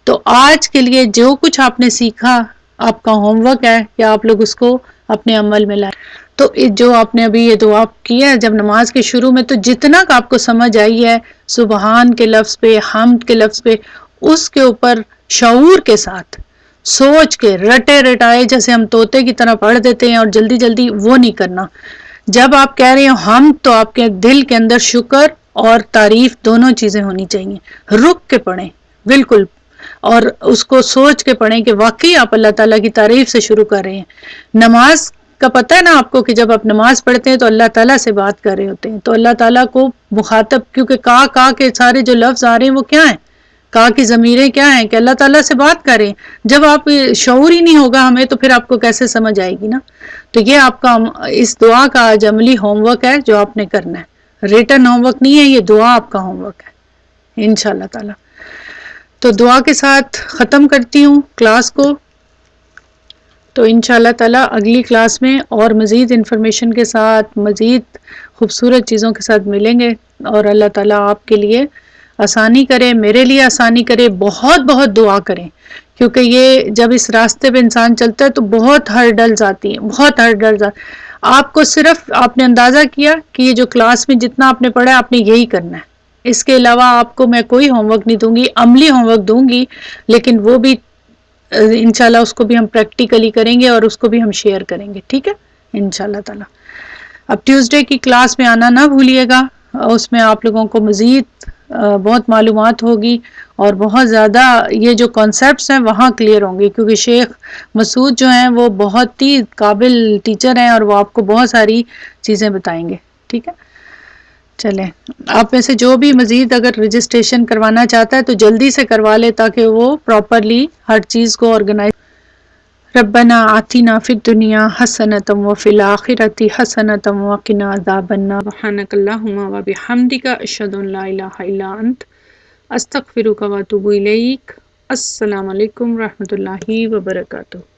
تو آج کے لیے جو کچھ آپ نے سیکھا آپ کا ہوم ورک ہے کہ آپ لوگ اس کو اپنے عمل میں لائیں. تو جو آپ نے ابھی یہ دعا کیا ہے جب نماز کے شروع میں, تو جتنا کہ آپ کو سمجھ آئی ہے سبحان کے لفظ پہ, حمد کے لفظ پہ, اس کے اوپر شعور کے ساتھ سوچ کے رٹے رٹائے جیسے ہم طوطے کی طرح پڑھ دیتے ہیں اور جلدی جلدی وہ نہیں کرنا. جب آپ کہہ رہے ہو ہم, تو آپ کے دل کے اندر شکر اور تعریف دونوں چیزیں ہونی چاہیے. رک کے پڑھیں بالکل, اور اس کو سوچ کے پڑھیں کہ واقعی آپ اللہ تعالیٰ کی تعریف سے شروع کر رہے ہیں. نماز کا پتہ ہے نا آپ کو کہ جب آپ نماز پڑھتے ہیں تو اللہ تعالیٰ سے بات کر رہے ہوتے ہیں, تو اللہ تعالیٰ کو مخاطب, کیونکہ کا کے سارے جو لفظ آ رہے ہیں وہ کیا ہیں, کا کی ضمیریں کیا ہیں کہ اللہ تعالیٰ سے بات کریں. جب آپ شعور ہی نہیں ہوگا ہمیں تو پھر آپ کو کیسے سمجھ آئے گی نا. تو یہ آپ کا اس دعا کا آج عملی ہوم ورک ہے جو آپ نے کرنا ہے. ریٹن ہوم ورک نہیں ہے, یہ دعا آپ کا ہوم ورک ہے انشاءاللہ تعالیٰ. تو دعا کے ساتھ ختم کرتی ہوں کلاس کو. تو انشاءاللہ تعالیٰ اگلی کلاس میں اور مزید انفارمیشن کے ساتھ, مزید خوبصورت چیزوں کے ساتھ ملیں گے. اور اللہ تعالیٰ آپ کے لیے آسانی کرے, میرے لیے آسانی کرے. بہت بہت دعا کریں, کیونکہ یہ جب اس راستے پہ انسان چلتا ہے تو بہت ہرڈلز آتی ہیں, بہت ہرڈلز. آپ کو صرف آپ نے اندازہ کیا کہ یہ جو کلاس میں جتنا آپ نے پڑھا ہے آپ نے یہی کرنا ہے. اس کے علاوہ آپ کو میں کوئی ہوم ورک نہیں دوں گی, عملی ہوم ورک دوں گی, لیکن وہ بھی انشاءاللہ اس کو بھی ہم پریکٹیکلی کریں گے اور اس کو بھی ہم شیئر کریں گے. ٹھیک ہے انشاءاللہ تعالیٰ. اب ٹیوزڈے کی کلاس میں آنا نہ بھولیے گا, اس میں آپ لوگوں کو مزید بہت معلومات ہوگی اور بہت زیادہ یہ جو کانسیپٹس ہیں وہاں کلیئر ہوں گے, کیونکہ شیخ مسعود جو ہیں وہ بہت ہی قابل ٹیچر ہیں اور وہ آپ کو بہت ساری چیزیں بتائیں گے. ٹھیک ہے چلیں, آپ میں سے جو بھی مزید اگر رجسٹریشن کروانا چاہتا ہے تو جلدی سے کروا لے تاکہ وہ پراپرلی ہر چیز کو آرگنائز. ربنا آتنا فی الدنیا حسنۃ وفی الآخرۃ حسنۃ وقنا عذاب النار. سبحانک اللہم وبحمدک, اشہد ان لا الہ الا انت, استغفرک واتوب الیک. السلام علیکم ورحمۃ اللہ وبرکاتہ.